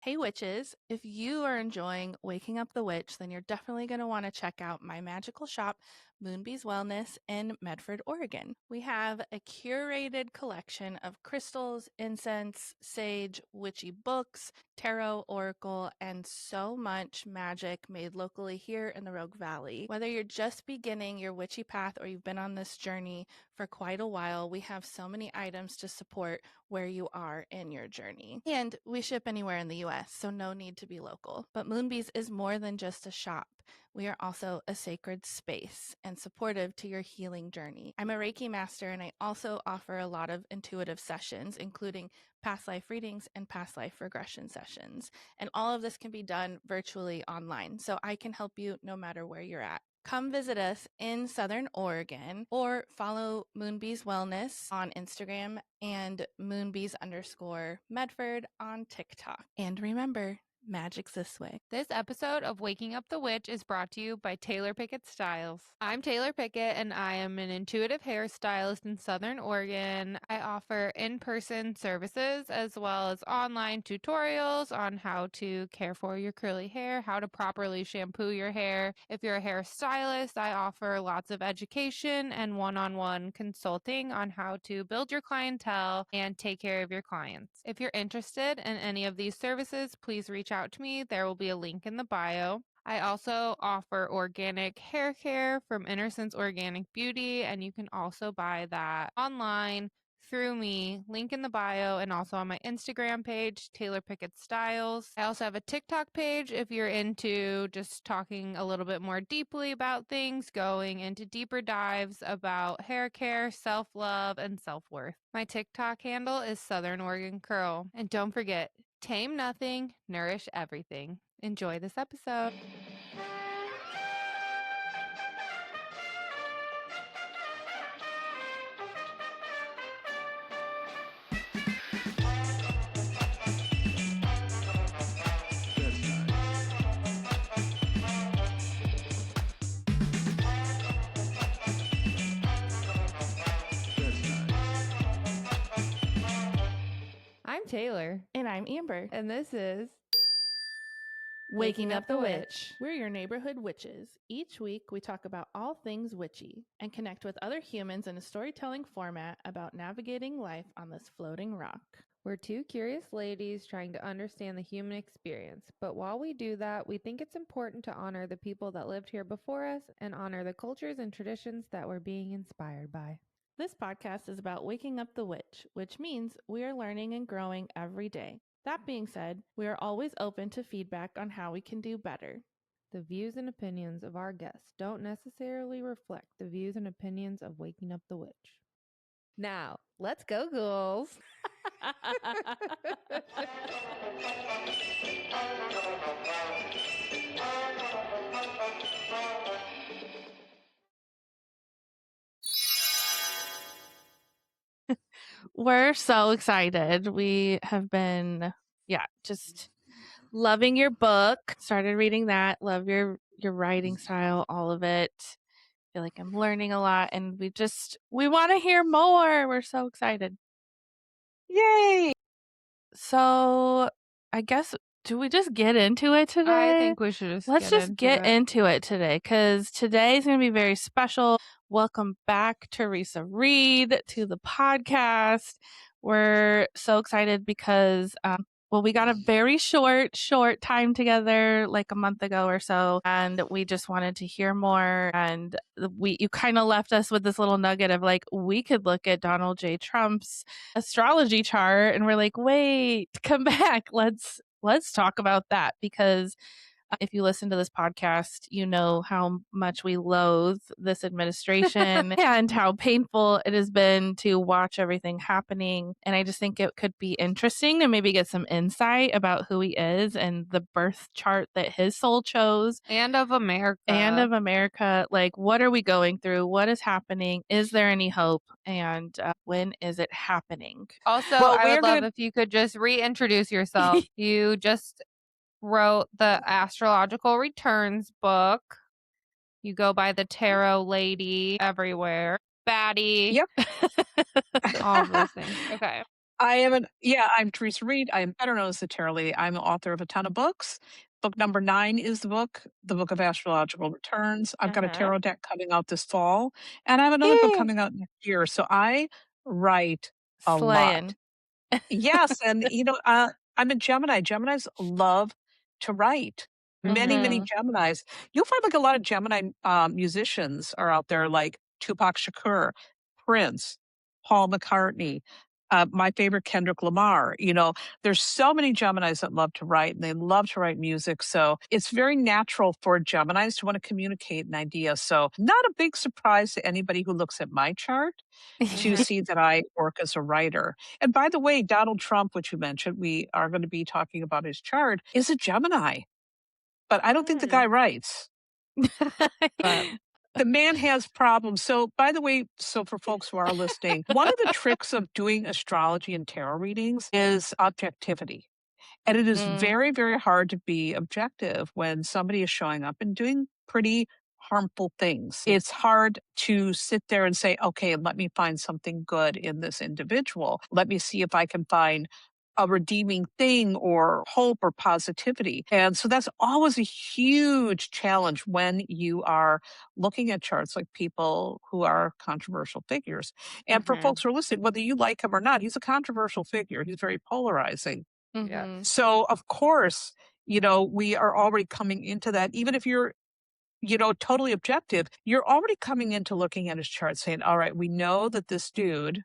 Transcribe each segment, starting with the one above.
Hey witches, if you are enjoying Waking Up the Witch, then you're definitely going to want to check out my magical shop, Moonbee's Wellness in Medford, Oregon. We have a curated collection of crystals, incense, sage, witchy books, tarot, oracle, and so much magic made locally here in the Rogue Valley. Whether you're just beginning your witchy path or you've been on this journey for quite a while, we have so many items to support where you are in your journey. And we ship anywhere in the US, so no need to be local. But Moonbees is more than just a shop. We are also a sacred space and supportive to your healing journey. I'm a Reiki master, and I also offer a lot of intuitive sessions, including past life readings and past life regression sessions. And all of this can be done virtually online, so I can help you no matter where you're at. Come visit us in Southern Oregon or follow Moonbees Wellness on Instagram and Moonbees_Medford on TikTok. And remember, magic's this way. This episode of Waking Up the Witch is brought to you by Taylor Pickett Styles. I'm Taylor Pickett, and I am an intuitive hairstylist in Southern Oregon. I offer in-person services as well as online tutorials on how to care for your curly hair, how to properly shampoo your hair. If you're a hairstylist, I offer lots of education and one-on-one consulting on how to build your clientele and take care of your clients. If you're interested in any of these services, please reach out to me. There will be a link in the bio. I also offer organic hair care from Innocence Organic Beauty, and you can also buy that online through me, link in the bio, and also on my Instagram page, Taylor Pickett Styles. I also have a TikTok page if you're into just talking a little bit more deeply about things, going into deeper dives about hair care, self-love, and self-worth. My TikTok handle is Southern Oregon Curl. And don't forget, tame nothing, nourish everything. Enjoy this episode. I'm Taylor. And I'm Amber. And this is Waking Up the Witch. We're your neighborhood witches. Each week, we talk about all things witchy and connect with other humans in a storytelling format about navigating life on this floating rock. We're two curious ladies trying to understand the human experience. But while we do that, we think it's important to honor the people that lived here before us and honor the cultures and traditions that we're being inspired by. This podcast is about waking up the witch, which means we are learning and growing every day. That being said, we are always open to feedback on how we can do better. The views and opinions of our guests don't necessarily reflect the views and opinions of Waking Up the Witch. Now, let's go, ghouls. We're so excited. We have been, just loving your book. Started reading that. Love your writing style, all of it. Feel like I'm learning a lot, and we want to hear more. We're so excited. Yay! So, I guess, do we just get into it today? I think we should get into it today, because today's going to be very special. Welcome back, Theresa Reed, to the podcast. We're so excited because we got a very short time together, like a month ago or so, and we just wanted to hear more. And you kind of left us with this little nugget of like, we could look at Donald J. Trump's astrology chart, and we're like, wait, come back. Let's talk about that, because if you listen to this podcast, you know how much we loathe this administration and how painful it has been to watch everything happening. And I just think it could be interesting to maybe get some insight about who he is and the birth chart that his soul chose. And of America. Like, what are we going through? What is happening? Is there any hope? And when is it happening? Also, I would love if you could just reintroduce yourself. You just wrote the Astrological Returns book. You go by the Tarot Lady everywhere. Baddie. Yep. All of those things. Okay. I'm Theresa Reed. I am better known as the Tarot Lady. I'm the author of a ton of books. Book number 9 is the Book of Astrological Returns. I've got a Uh-huh. tarot deck coming out this fall, and I have another book Yay! coming out next year. So I write a lot. Slaying. Yes, and I'm a Gemini. Geminis love to write. Many, many Mhm. Geminis. You'll find like a lot of Gemini musicians are out there, like Tupac Shakur, Prince, Paul McCartney. My favorite, Kendrick Lamar. There's so many Geminis that love to write and they love to write music. So it's very natural for Geminis to want to communicate an idea. So, not a big surprise to anybody who looks at my chart to Mhm. see that I work as a writer. And by the way, Donald Trump, which you mentioned, we are going to be talking about his chart, is a Gemini, but I don't think the guy Mm. writes. But the man has problems. So, by the way, so for folks who are listening, one of the tricks of doing astrology and tarot readings is objectivity. And it is Mm, very, very hard to be objective when somebody is showing up and doing pretty harmful things. It's hard to sit there and say, okay, let me find something good in this individual. Let me see if I can find a redeeming thing or hope or positivity. And so that's always a huge challenge when you are looking at charts like people who are controversial figures. And for Mhm. folks who are listening, whether you like him or not, he's a controversial figure. He's very polarizing. mhm, Yes. So, of course, we are already coming into that. Even if you're, totally objective, you're already coming into looking at his chart saying, all right, we know that this dude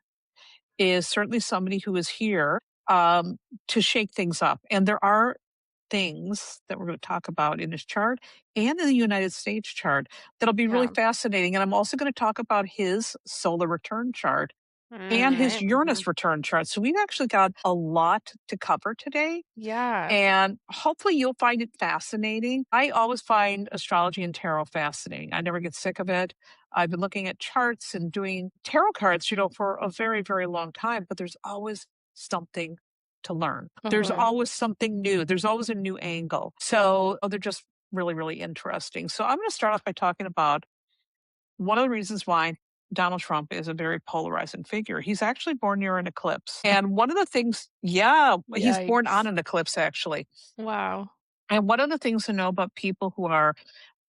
is certainly somebody who is here to shake things up. And there are things that we're going to talk about in his chart and in the United States chart that'll be really yeah, fascinating. And I'm also going to talk about his solar return chart and his Alright. Uranus return chart. So we've actually got a lot to cover today. yeah, And hopefully you'll find it fascinating. I always find astrology and tarot fascinating. I never get sick of it. I've been looking at charts and doing tarot cards, for a very, very long time, but there's always something to learn. There's mhm, always something new. There's always a new angle. So they're just really, really interesting. So I'm going to start off by talking about one of the reasons why Donald Trump is a very polarizing figure. He's actually born near an eclipse. And one of the things, yeah, he's born on yikes. an eclipse, actually. Wow, And one of the things to know about people who are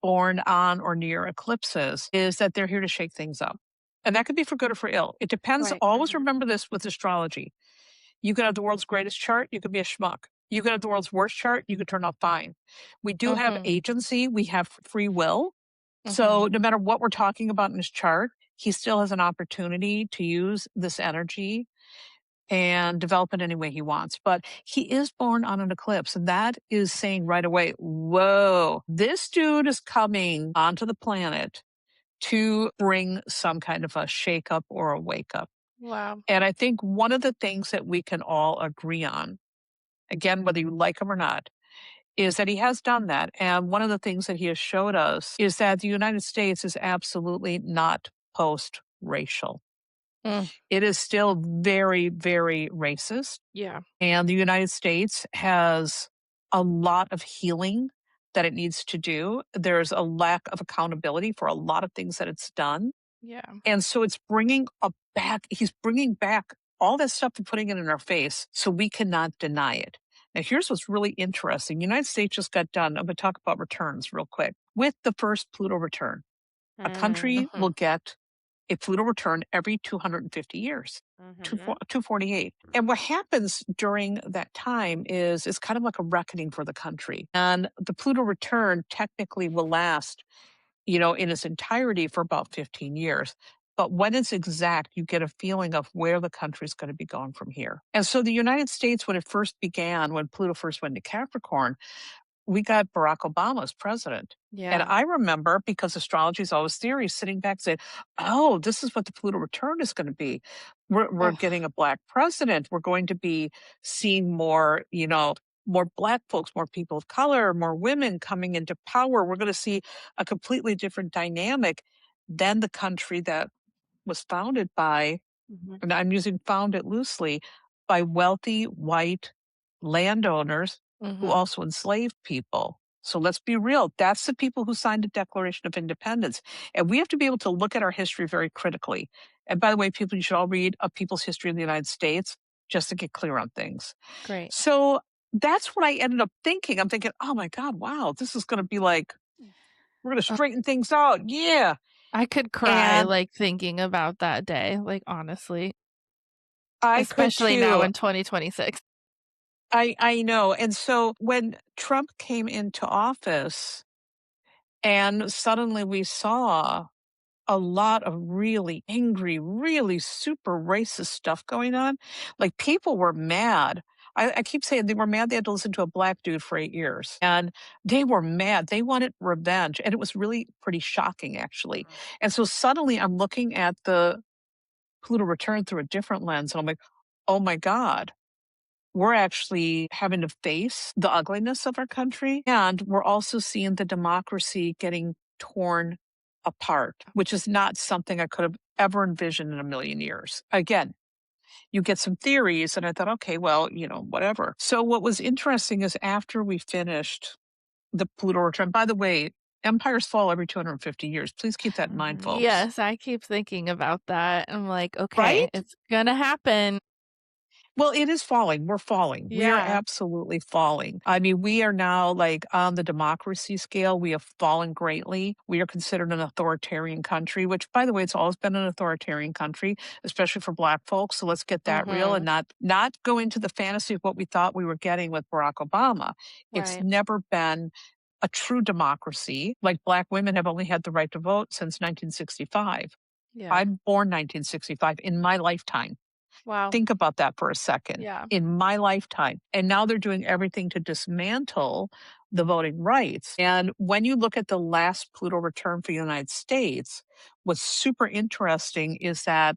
born on or near eclipses is that they're here to shake things up. And that could be for good or for ill. It depends. right, Always Mhm. remember this with astrology. You can have the world's greatest chart, you could be a schmuck. You can have the world's worst chart, you could turn out fine. We do have mhm, agency, we have free will. So mhm, no matter what we're talking about in his chart, he still has an opportunity to use this energy and develop it any way he wants. But he is born on an eclipse, and that is saying right away, whoa, this dude is coming onto the planet to bring some kind of a shakeup or a wake up. wow, And I think one of the things that we can all agree on, again, whether you like him or not, is that he has done that. And one of the things that he has showed us is that the United States is absolutely not post racial. mm, It is still very, very racist. yeah, And the United States has a lot of healing that it needs to do. There's a lack of accountability for a lot of things that it's done. yeah, And so he's bringing back all that stuff and putting it in our face so we cannot deny it. Now, here's what's really interesting. The United States just got done. I'm going to talk about returns real quick. With the first Pluto return, a Mm. country will mhm, get a Pluto return every 250 years. Mhm. 248. And what happens during that time is it's kind of like a reckoning for the country. And the Pluto return technically will last in its entirety for about 15 years. But when it's exact, you get a feeling of where the country is going to be going from here. And so the United States, when it first began, when Pluto first went to Capricorn, we got Barack Obama as president. And yeah, I remember, because astrology is always theory, sitting back and saying, oh, this is what the Pluto return is going to be. We're oh, getting a black president. We're going to be seeing more, more black folks, more people of color, more women coming into power. We're going to see a completely different dynamic than the country that was founded by, Mhm. and I'm using founded loosely, by wealthy white landowners who mhm, also enslaved people. So let's be real. That's the people who signed the Declaration of Independence. And we have to be able to look at our history very critically. And by the way, people, you should all read A People's History in the United States. just to get clear on things. Great. So that's what I ended up thinking. I'm thinking, oh my God, wow, this is going to be like, we're going to Uh, straighten things out. Yeah. I could cry, And like, thinking about that day, like, honestly, I could especially now too. in 2026. I know. And so when Trump came into office and suddenly we saw a lot of really angry, really super racist stuff going on, like people were mad. I keep saying they were mad they had to listen to a black dude for 8 years. And they were mad. They wanted revenge. And it was really pretty shocking, actually. And so suddenly I'm looking at the Pluto return through a different lens. And I'm like, oh my God, we're actually having to face the ugliness of our country. And we're also seeing the democracy getting torn apart, which is not something I could have ever envisioned in a million years. Again, you get some theories, and I thought, okay, well, whatever. So, what was interesting is after we finished the Pluto return, by the way, empires fall every 250 years. Please keep that in mind, folks. Yes, I keep thinking about that. I'm like, "Okay, Right? it's gonna happen." Well, it is falling. We're falling. We are Yeah. absolutely falling. I mean, we are now like on the democracy scale. We have fallen greatly. We are considered an authoritarian country, which by the way, it's always been an authoritarian country, especially for black folks. So let's get that real and Mhm. not go into the fantasy of what we thought we were getting with Barack Obama. It's Right. never been a true democracy. Like black women have only had the right to vote since 1965. Yeah. I'm born 1965 in my lifetime. Wow. Think about that for a second. Yeah. In my lifetime. And now they're doing everything to dismantle the voting rights. And when you look at the last Pluto return for the United States, what's super interesting is that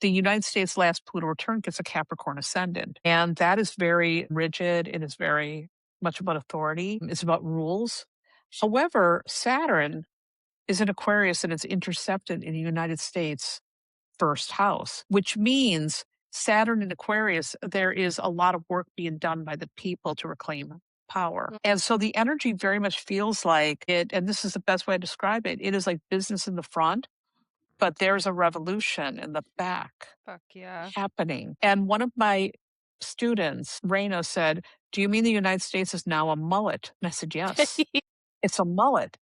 the United States last Pluto return gets a Capricorn ascendant. And that is very rigid. It is very much about authority. It's about rules. However, Saturn is in Aquarius and it's intercepted in the United States first house, which means Saturn in Aquarius, there is a lot of work being done by the people to reclaim power. Mm. And so the energy very much feels like it, and this is the best way to describe it. It is like business in the front, but there's a revolution in the back Fuck yeah. happening. And one of my students, Raina, said, do you mean the United States is now a mullet? And I said, yes, it's a mullet.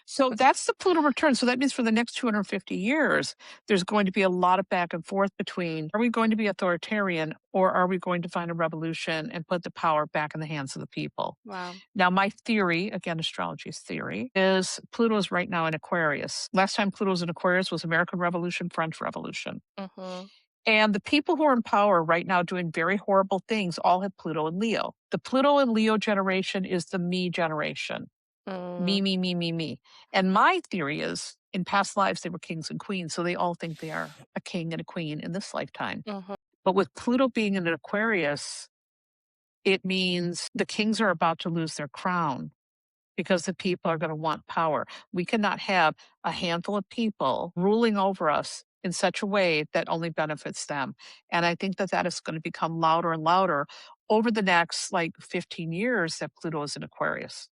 So that's the Pluto return. So that means for the next 250 years, there's going to be a lot of back and forth between are we going to be authoritarian or are we going to find a revolution and put the power back in the hands of the people? Wow. Now, my theory, again, astrology's theory, is Pluto is right now in Aquarius. Last time Pluto was in Aquarius was American Revolution, French Revolution. Mhm. And the people who are in power right now doing very horrible things all have Pluto and Leo. The Pluto and Leo generation is the me generation. Me, Mm. me, me, me, me. And my theory is in past lives, they were kings and queens. So they all think they are a king and a queen in this lifetime. Mhm. But with Pluto being in an Aquarius, it means the kings are about to lose their crown because the people are going to want power. We cannot have a handful of people ruling over us in such a way that only benefits them. And I think that that is going to become louder and louder over the next like 15 years that Pluto is in Aquarius.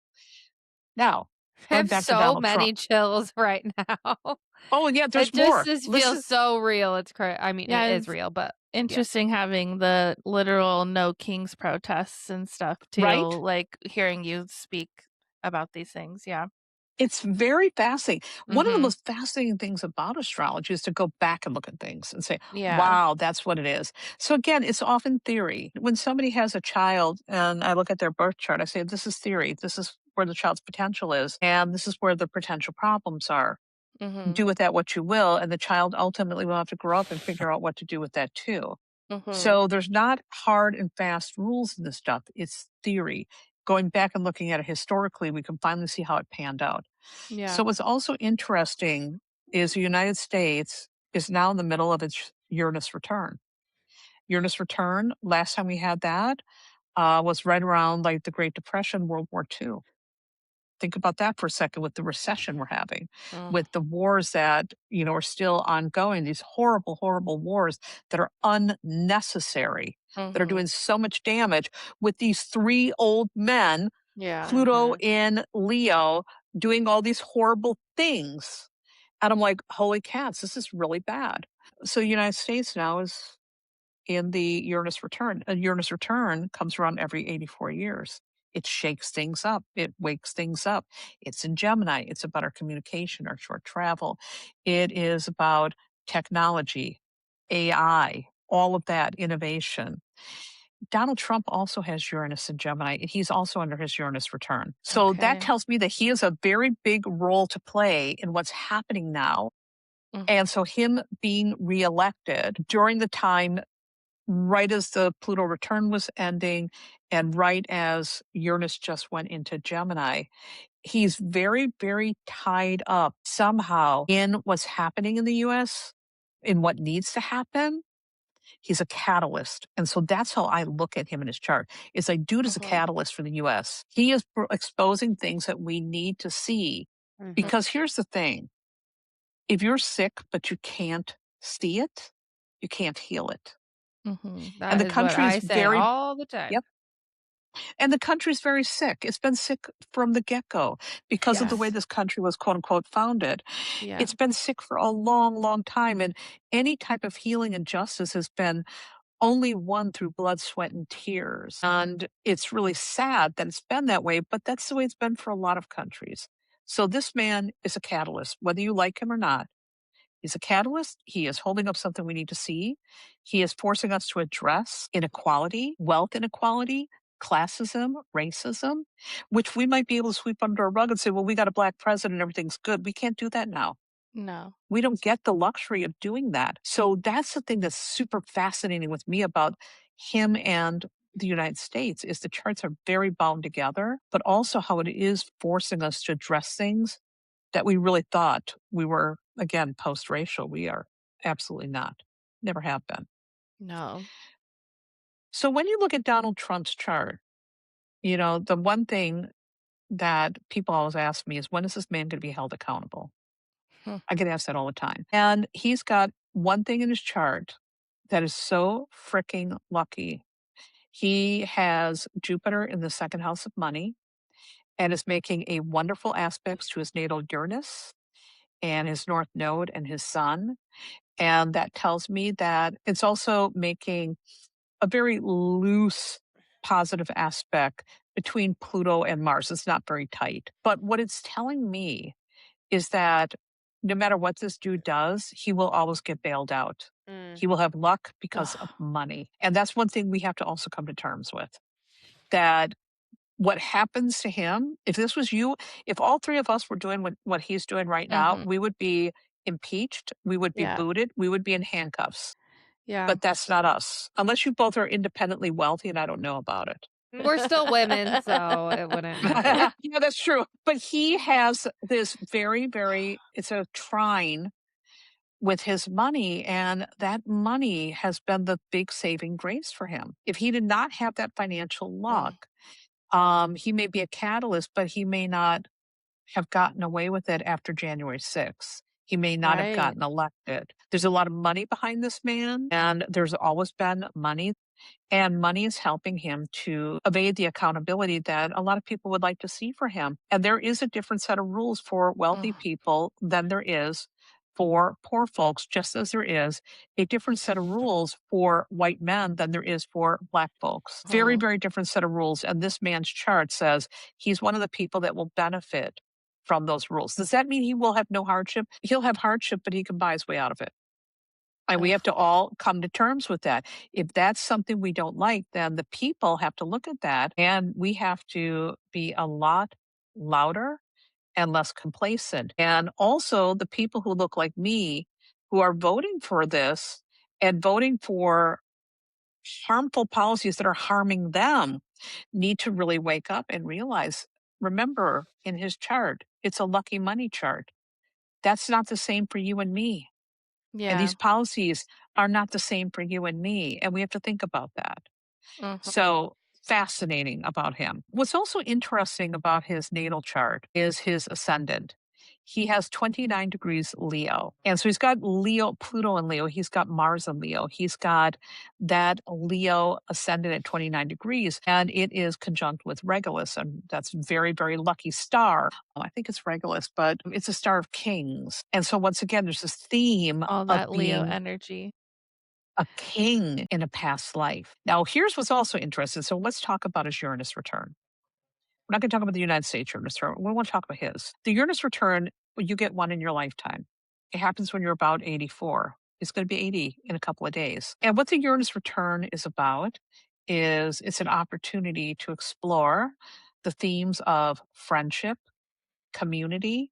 Now, I going have back to so Donald Trump. many chills right now. Oh, yeah, It there's just more. this feels Listen, so real. It's crazy. I mean, Yeah, it is it's real, but yeah. interesting having the literal no kings protests and stuff too, right? like hearing you speak about these things. Yeah. It's very fascinating. One of the Mhm. most fascinating things about astrology is to go back and look at things and say, Yeah. wow, that's what it is. So again, it's often theory. When somebody has a child and I look at their birth chart, I say, this is theory. This is where the child's potential is. And this is where the potential problems are. Mhm. Do with that what you will. And the child ultimately will have to grow up and figure out what to do with that too. Mhm. So there's not hard and fast rules in this stuff. It's theory. Going back and looking at it historically, we can finally see how it panned out. Yeah. So what's also interesting is the United States is now in the middle of its Uranus return. Uranus return, last time we had that was right around like the Great Depression, World War II. Think about that for a second with the recession we're having, Mm. with the wars that, are still ongoing, these horrible, horrible wars that are unnecessary, that are Mhm. doing so much damage with these three old men, Yeah. Pluto Mhm. in Leo, doing all these horrible things. And I'm like, holy cats, this is really bad. So the United States now is in the Uranus return. A Uranus return comes around every 84 years. It shakes things up. It wakes things up. It's in Gemini. It's about our communication, our short travel. It is about technology, AI, all of that innovation. Donald Trump also has Uranus in Gemini, and he's also under his Uranus return. So that Okay. tells me that he has a very big role to play in what's happening now. Mm. And so him being reelected during the time right as the Pluto return was ending and right as Uranus just went into Gemini, he's very, very tied up somehow in what's happening in the US, in what needs to happen. He's a catalyst. And so that's how I look at him in his chart is I do it as a Mhm. catalyst for the US. He is exposing things that we need to see. Mhm. Because here's the thing. If you're sick but you can't see it, you can't heal it. Mhm. And That the is what country is I say very all the time. yep. And the country's very sick. It's been sick from the get-go because of the way Yes. this country was quote unquote founded. Yeah. It's been sick for a long, long time. And any type of healing and justice has been only won through blood, sweat, and tears. And it's really sad that it's been that way, but that's the way it's been for a lot of countries. So this man is a catalyst, whether you like him or not. He's a catalyst. He is holding up something we need to see. He is forcing us to address inequality, wealth inequality, classism, racism, which we might be able to sweep under a rug and say, well, we got a black president, everything's good. We can't do that now. No. We don't get the luxury of doing that. So that's the thing that's super fascinating with me about him and the United States is the charts are very bound together, but also how it is forcing us to address things that we really thought we were, again, post-racial. We are absolutely not. Never have been. No. So when you look at Donald Trump's chart, the one thing that people always ask me is when is this man going to be held accountable? Hmm. I get asked that all the time. And he's got one thing in his chart that is so freaking lucky. He has Jupiter in the second house of money and is making a wonderful aspects to his natal Uranus and his North Node and his Sun. And that tells me that it's also making a very loose positive aspect between Pluto and Mars. It's not very tight. But what it's telling me is that no matter what this dude does, he will always get bailed out. Mm. He will have luck because of Ugh. money. And that's one thing we have to also come to terms with that what happens to him, if this was you, if all three of us were doing what he's doing right now, Mhm. we would be impeached, we would be Yeah. booted, we would be in handcuffs. Yeah. But that's not us, unless you both are independently wealthy and I don't know about it. We're still women, so it wouldn't matter. Yeah, that's true. But he has this very, very, it's a trine with his money, and that money has been the big saving grace for him. If he did not have that financial Mm. luck, he may be a catalyst, but he may not have gotten away with it after January 6th. He may not have Right. gotten elected. There's a lot of money behind this man, and there's always been money. And money is helping him to evade the accountability that a lot of people would like to see for him. And there is a different set of rules for wealthy Mm. people than there is for poor folks, just as there is a different set of rules for white men than there is for black folks. Very, Mhm. very different set of rules. And this man's chart says he's one of the people that will benefit from those rules. Does that mean he will have no hardship? He'll have hardship, but he can buy his way out of it. And we have Ugh. to all come to terms with that. If that's something we don't like, then the people have to look at that and we have to be a lot louder and less complacent. And also, the people who look like me who are voting for this and voting for harmful policies that are harming them need to really wake up and realize remember, in his chart, it's a lucky money chart. That's not the same for you and me. And Yeah. these policies are not the same for you and me. And we have to think about that. Mhm. So fascinating about him. What's also interesting about his natal chart is his ascendant. He has 29 degrees Leo. And so he's got Leo, Pluto and Leo. He's got Mars and Leo. He's got that Leo ascendant at 29 degrees. And it is conjunct with Regulus. And that's very, very lucky star. I think it's Regulus, but it's a star of kings. And so once again, there's this theme All of that Leo being energy. a king in a past life. Now, here's what's also interesting. So let's talk about his Uranus return. We're not going to talk about the United States Uranus return. We want to talk about his. The Uranus return, well, you get one in your lifetime. It happens when you're about 84. It's going to be 80 in a couple of days. And what the Uranus return is about is it's an opportunity to explore the themes of friendship, community,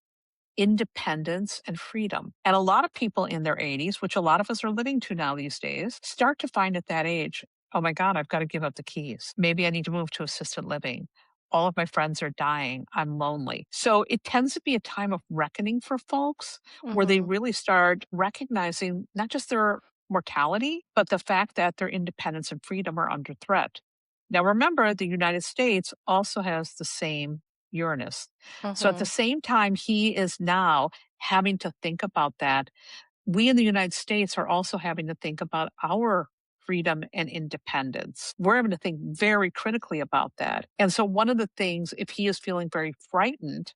independence, and freedom. And a lot of people in their 80s, which a lot of us are living to now these days, start to find at that age, oh my God, I've got to give up the keys. Maybe I need to move to assisted living. All of my friends are dying. I'm lonely. So it tends to be a time of reckoning for folks where they Mhm. really start recognizing not just their mortality, but the fact that their independence and freedom are under threat. Now, remember, the United States also has the same Uranus. So at the Mhm. same time, he is now having to think about that. We in the United States are also having to think about our freedom and independence. We're having to think very critically about that. And so, one of the things, if he is feeling very frightened,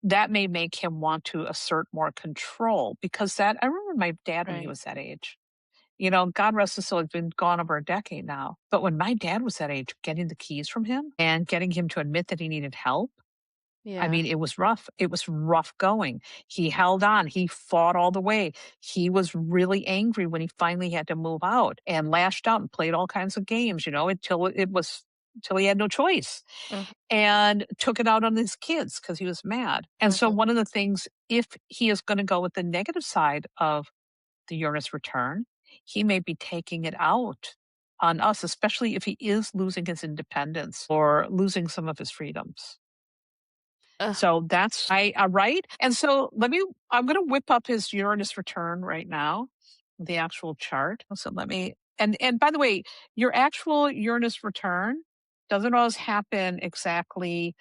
that may make him want to assert more control because I remember my dad when he Right. was that age. You know, God rest his soul, it's been gone over a decade now. But when my dad was that age, getting the keys from him and getting him to admit that he needed help, I Yeah. mean, it was rough. It was rough going. He held on. He fought all the way. He was really angry when he finally had to move out and lashed out and played all kinds of games, you know, until he had no choice Mhm. and took it out on his kids because he was mad. And so Mhm. one of the things, if he is going to go with the negative side of the Uranus return, he may be taking it out on us, especially if he is losing his independence or losing some of his freedoms. Ugh. So that's right. And so I'm going to whip up his Uranus return right now, the actual chart. So and by the way, your actual Uranus return doesn't always happen exactly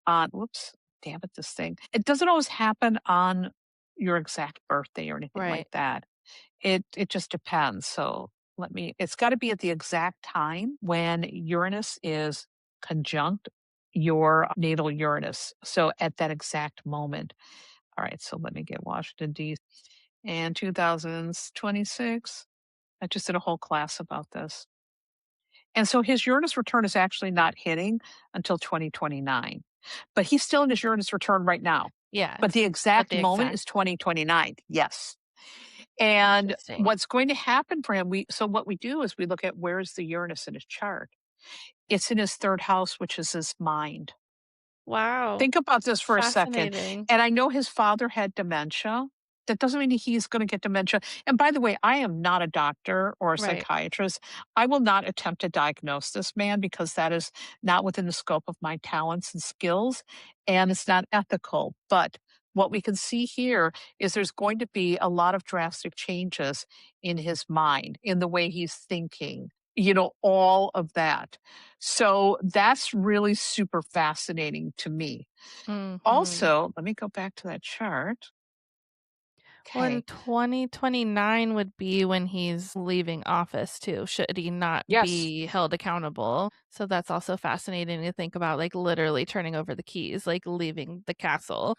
on, whoops, damn it, this thing. It doesn't always happen on your exact birthday or anything like Right. that. It just depends. So it's got to be at the exact time when Uranus is conjunct your natal Uranus. So at that exact moment. All right, so let me get Washington D.C. and 2026. I just did a whole class about this. And so his Uranus return is actually not hitting until 2029. But he's still in his Uranus return right now. But Yes. the But exact the moment exact is 2029. Yes. And interesting. what's going to happen for him, so what we do is we look at where's the Uranus in his chart. It's in his third house, which is his mind. Wow. Think about this for a second. Fascinating. And I know his father had dementia. That doesn't mean he's going to get dementia. And by the way, I am not a doctor or a Right. psychiatrist. I will not attempt to diagnose this man because that is not within the scope of my talents and skills, and it's not ethical. But what we can see here is there's going to be a lot of drastic changes in his mind, in the way he's thinking, all of that. So that's really super fascinating to me. Mhm. Also, let me go back to that chart. Well, in Okay. 2029 would be when he's leaving office too, should he not Yes. be held accountable. So that's also fascinating to think about, like, literally turning over the keys, like, leaving the castle.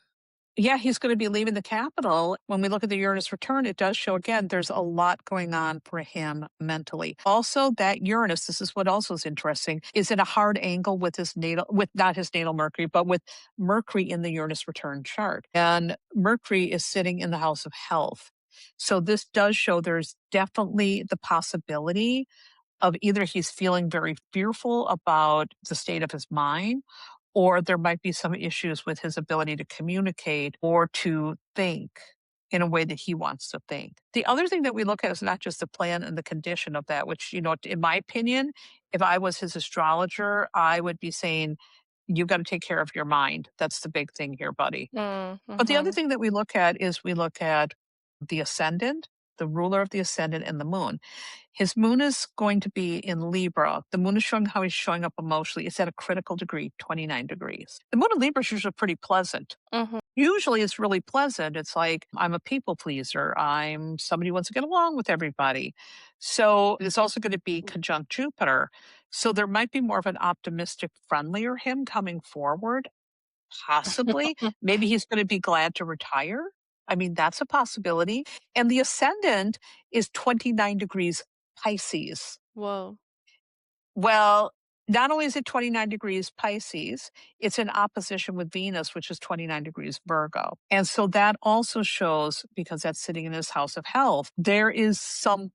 Yeah, he's going to be leaving the capital. When we look at the Uranus return, it does show again, there's a lot going on for him mentally. Also, that Uranus, this is what also is interesting, is in a hard angle with with not his natal Mercury, but with Mercury in the Uranus return chart. And Mercury is sitting in the house of health. So this does show there's definitely the possibility of either he's feeling very fearful about the state of his mind, or there might be some issues with his ability to communicate or to think in a way that he wants to think. The other thing that we look at is not just the plan and the condition of that, which, in my opinion, if I was his astrologer, I would be saying, you've got to take care of your mind. That's the big thing here, buddy. But the other Mhm. thing that we look at is we look at the ascendant, the ruler of the ascendant, and the moon. His moon is going to be in Libra. The moon is showing how he's showing up emotionally. It's at a critical degree, 29 degrees. The moon in Libra is usually pretty pleasant. Mhm. Usually it's really pleasant. It's like, I'm a people pleaser. I'm somebody who wants to get along with everybody. So it's also going to be conjunct Jupiter. So there might be more of an optimistic, friendlier him coming forward, possibly. Maybe he's going to be glad to retire. I mean, that's a possibility. And the ascendant is 29 degrees Pisces. Whoa. Well, not only is it 29 degrees Pisces, it's in opposition with Venus, which is 29 degrees Virgo. And so that also shows, because that's sitting in his house of health, there is something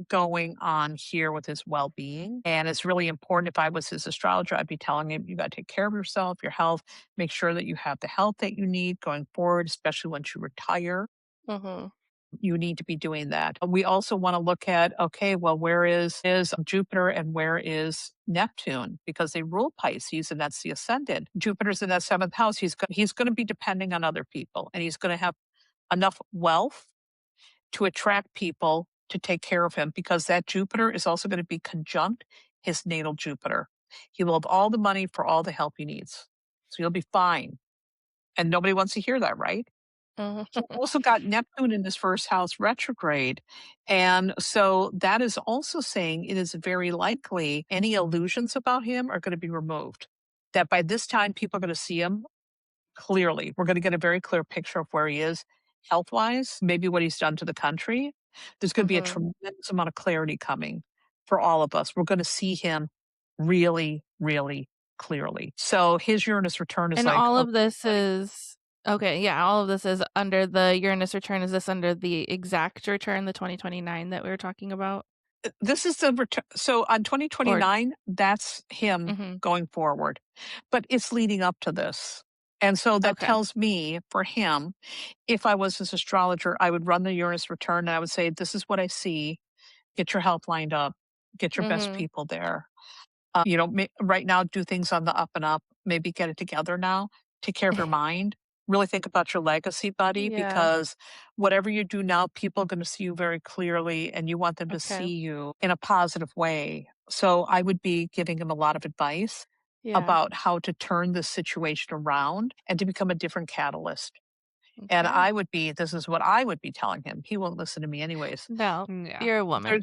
going on here with his well being. And it's really important. If I was his astrologer, I'd be telling him, you got to take care of yourself, your health, make sure that you have the health that you need going forward, especially once you retire. Mm-hmm. You need to be doing that. We also want to look at, okay, well, where is Jupiter and where is Neptune? Because they rule Pisces and that's the ascendant. Jupiter's in that seventh house. He's going to be depending on other people and he's going to have enough wealth to attract people to take care of him because that Jupiter is also going to be conjunct his natal Jupiter. He will have all the money for all the help he needs. So he'll be fine. And nobody wants to hear that, right? He Mm-hmm. also got Neptune in his first house retrograde. And so that is also saying it is very likely any illusions about him are going to be removed. That by this time, people are going to see him clearly. We're going to get a very clear picture of where he is health wise, maybe what he's done to the country. There's going to be a Mm-hmm. tremendous amount of clarity coming for all of us. We're going to see him really, really clearly. So his Uranus return is And like, all okay, of this buddy. is okay. Yeah, all of this is under the Uranus return. Is this under the exact return, the 2029 that we were talking about? This is the return. So on Or 2029, that's him mm-hmm. going forward, but it's leading up to this. And so that Okay. tells me for him, if I was his astrologer, I would run the Uranus return and I would say, this is what I see. Get your health lined up, get your best Mm-hmm. people there. Right now, do things on the up and up. Maybe get it together now. Take care of your mind. Really think about your legacy, buddy, Yeah. because whatever you do now, people are going to see you very clearly and you want them to Okay. see you in a positive way. So I would be giving him a lot of advice Yeah. about how to turn this situation around and to become a different catalyst. And Okay. this is what I would be telling him. He won't listen to me anyways. No, Yeah. you're a woman.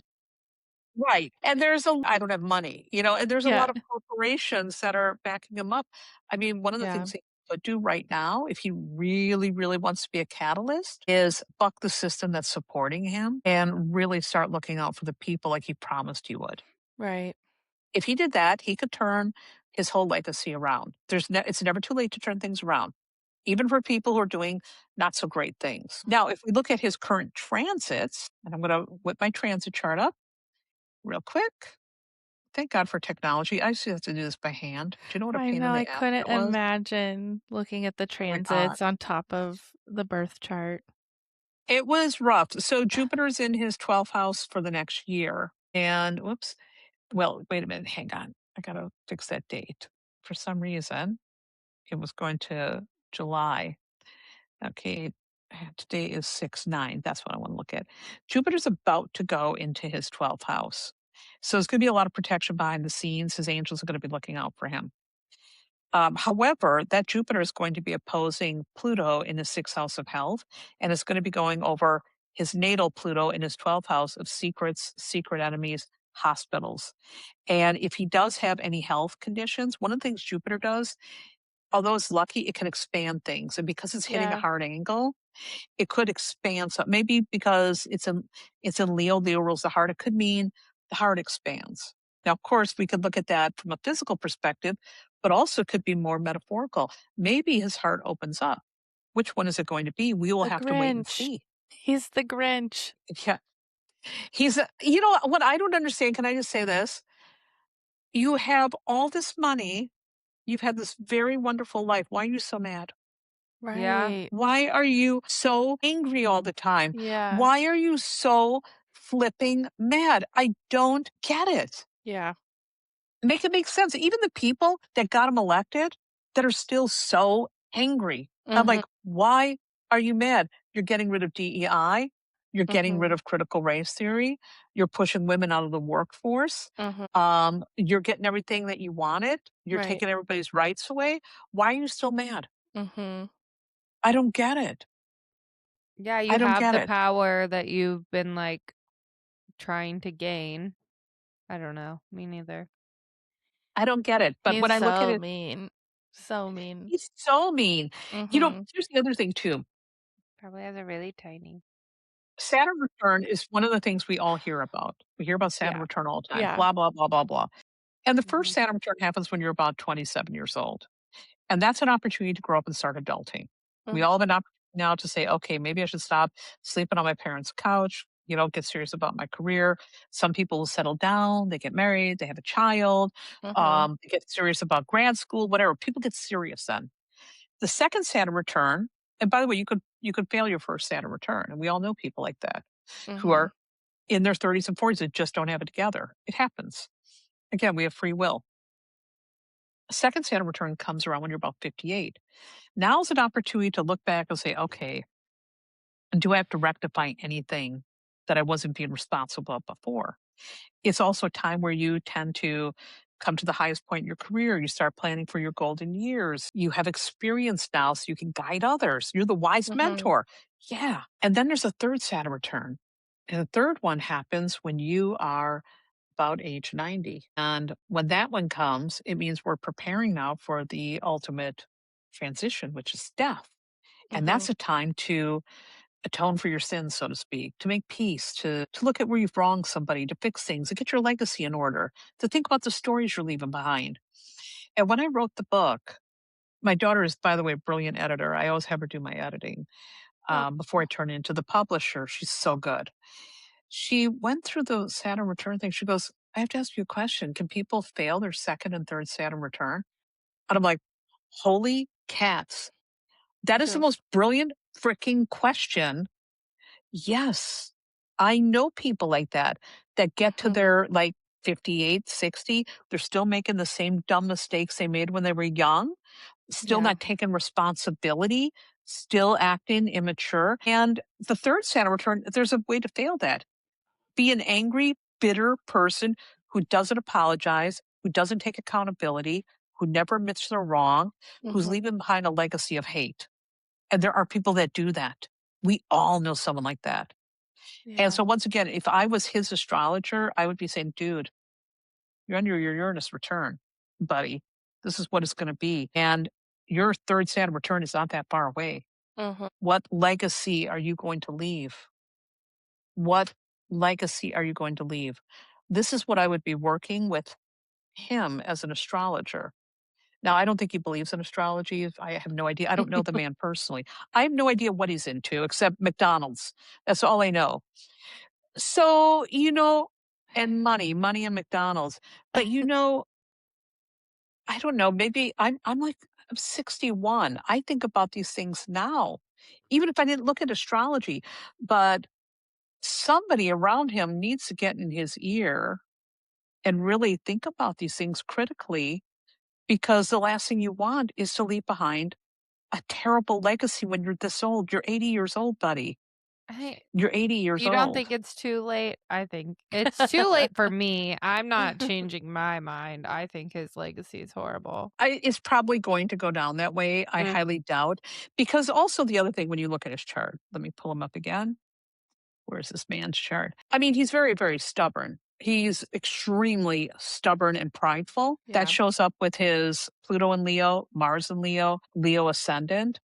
Right. And I don't have money, and there's a Yeah. lot of corporations that are backing him up. I mean, one of the Yeah. things he could do right now, if he really, really wants to be a catalyst, is buck the system that's supporting him and really start looking out for the people like he promised he would. Right. If he did that, he could turn his whole legacy around. It's never too late to turn things around, even for people who are doing not so great things. Now, if we look at his current transits, and I'm going to whip my transit chart up real quick. Thank God for technology. I used to have to do this by hand. Do you know what a I pain in know, I the ass couldn't that was? imagine looking at the Oh my God. transits on top of the birth chart. It was rough. So Jupiter's in his 12th house for the next year. And whoops. Well, wait a minute. Hang on. I got to fix that date. For some reason, it was going to July. Okay. Today is 6/9. That's what I want to look at. Jupiter's about to go into his 12th house. So there's going to be a lot of protection behind the scenes. His angels are going to be looking out for him. However, that Jupiter is going to be opposing Pluto in his sixth house of health, and it's going to be going over his natal Pluto in his 12th house of secrets, secret enemies, hospitals. And if he does have any health conditions, one of the things Jupiter does, although it's lucky, it can expand things. And because it's hitting a Yeah. hard angle, it could expand. So maybe because it's in Leo, Leo rules the heart, it could mean the heart expands. Now, of course, we could look at that from a physical perspective, but also could be more metaphorical. Maybe his heart opens up. Which one is it going to be? We will The have to wait and Grinch. see. He's the Grinch. Yeah. What I don't understand, can I just say this? You have all this money. You've had this very wonderful life. Why are you so mad? Yeah. Right. Why are you so angry all the time? Yeah. Why are you so flipping mad? I don't get it. Yeah. Make it make sense. Even the people that got him elected that are still so angry. I'm Mhm. like, why are you mad? You're getting rid of DEI. You're getting rid Mhm. of critical race theory. You're pushing women out of the workforce. Mhm. You're getting everything that you wanted. You're Right. taking everybody's rights away. Why are you still mad? Mhm. I don't get it. Yeah, I you don't have get the it. power that you've been like trying to gain. I don't know. Me neither. I don't get it. But He's when I look at so it, mean. So mean. he's so mean. Mhm. Here's the other thing too. Probably has a really tiny. Saturn return is one of the things we all hear about. We hear about Saturn Yeah. return all the time, Yeah. blah, blah, blah, blah, blah. And the first Mhm. Saturn return happens when you're about 27 years old. And that's an opportunity to grow up and start adulting. We Mhm. all have an opportunity now to say, okay, maybe I should stop sleeping on my parents' couch, get serious about my career. Some people will settle down, they get married, they have a child, Mhm. they get serious about grad school, whatever. People get serious then. The second Saturn return, and by the way, you could fail your first Saturn return. And we all know people like that who Mhm. are in their 30s and 40s that just don't have it together. It happens. Again, we have free will. Second Saturn return comes around when you're about 58. Now's an opportunity to look back and say, okay, do I have to rectify anything that I wasn't being responsible of before? It's also a time where you tend to come to the highest point in your career. You start planning for your golden years. You have experience now, so you can guide others. You're the wise Mhm. mentor. Yeah. And then there's a third Saturn return. And the third one happens when you are about age 90. And when that one comes, it means we're preparing now for the ultimate transition, which is death. And Mhm. that's a time to atone for your sins, so to speak, to make peace, to look at where you've wronged somebody, to fix things, to get your legacy in order, to think about the stories you're leaving behind. And when I wrote the book, my daughter is, by the way, a brilliant editor. I always have her do my editing Oh. before I turn it into the publisher. She's so good. She went through the Saturn return thing. She goes, I have to ask you a question. Can people fail their second and third Saturn return? And I'm like, holy cats. That is She the was most brilliant freaking question. Yes. I know people like that that get to Mhm. their like 58, 60. They're still making the same dumb mistakes they made when they were young, still Yeah. not taking responsibility, still acting immature. And the third Saturn return, there's a way to fail that. Be an angry, bitter person who doesn't apologize, who doesn't take accountability, who never admits they're wrong, who's Mhm. leaving behind a legacy of hate. And there are people that do that. We all know someone like that. And Yeah. so once again, if I was his astrologer, I would be saying, dude, you're under your Uranus return, buddy. This is what it's going to be. And your third Saturn return is not that far away. Mhm. What legacy are you going to leave? What legacy are you going to leave? This is what I would be working with him as an astrologer. Now, I don't think he believes in astrology. I have no idea. I don't know the man personally. I have no idea what he's into except McDonald's. That's all I know. So, and money and McDonald's. But I don't know, maybe I'm 61. I think about these things now, even if I didn't look at astrology. But somebody around him needs to get in his ear and really think about these things critically, because the last thing you want is to leave behind a terrible legacy when you're this old. You're 80 years old, buddy. I You're 80 years You don't old. think it's too late? I think it's too late for me. I'm not changing my mind. I think his legacy is horrible. It's probably going to go down that way. I Mm. highly doubt. Because also the other thing, when you look at his chart, let me pull him up again. Where's this man's chart? I mean, he's very, very stubborn. He's extremely stubborn and prideful. That Yeah. shows up with his Pluto and Leo, Mars and Leo, Leo ascendant.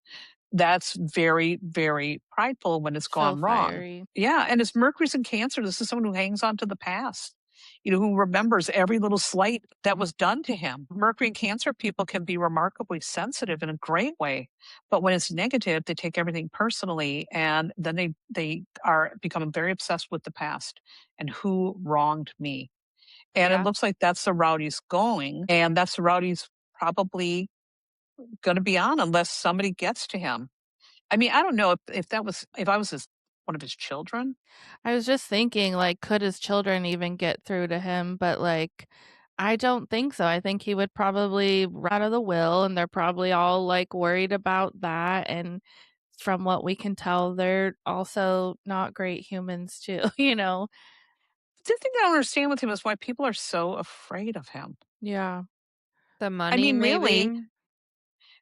That's very, very prideful when it's So gone wrong. fiery. Yeah, and it's Mercury's in Cancer. This is someone who hangs on to the past, who remembers every little slight that was done to him. Mercury and Cancer people can be remarkably sensitive in a great way, but when it's negative, they take everything personally, and then they are become very obsessed with the past and who wronged me. And it Yeah. looks like that's the route he's going, and that's the route he's probably going to be on unless somebody gets to him. I mean, I don't know if I was one of his children. I was just thinking, like, could his children even get through to him? But, like, I don't think so. I think he would probably out of the will, and they're probably all, like, worried about that, and from what we can tell, they're also not great humans too, you know? The thing I don't understand with him is why people are so afraid of him. Yeah. The I money, mean, really, maybe?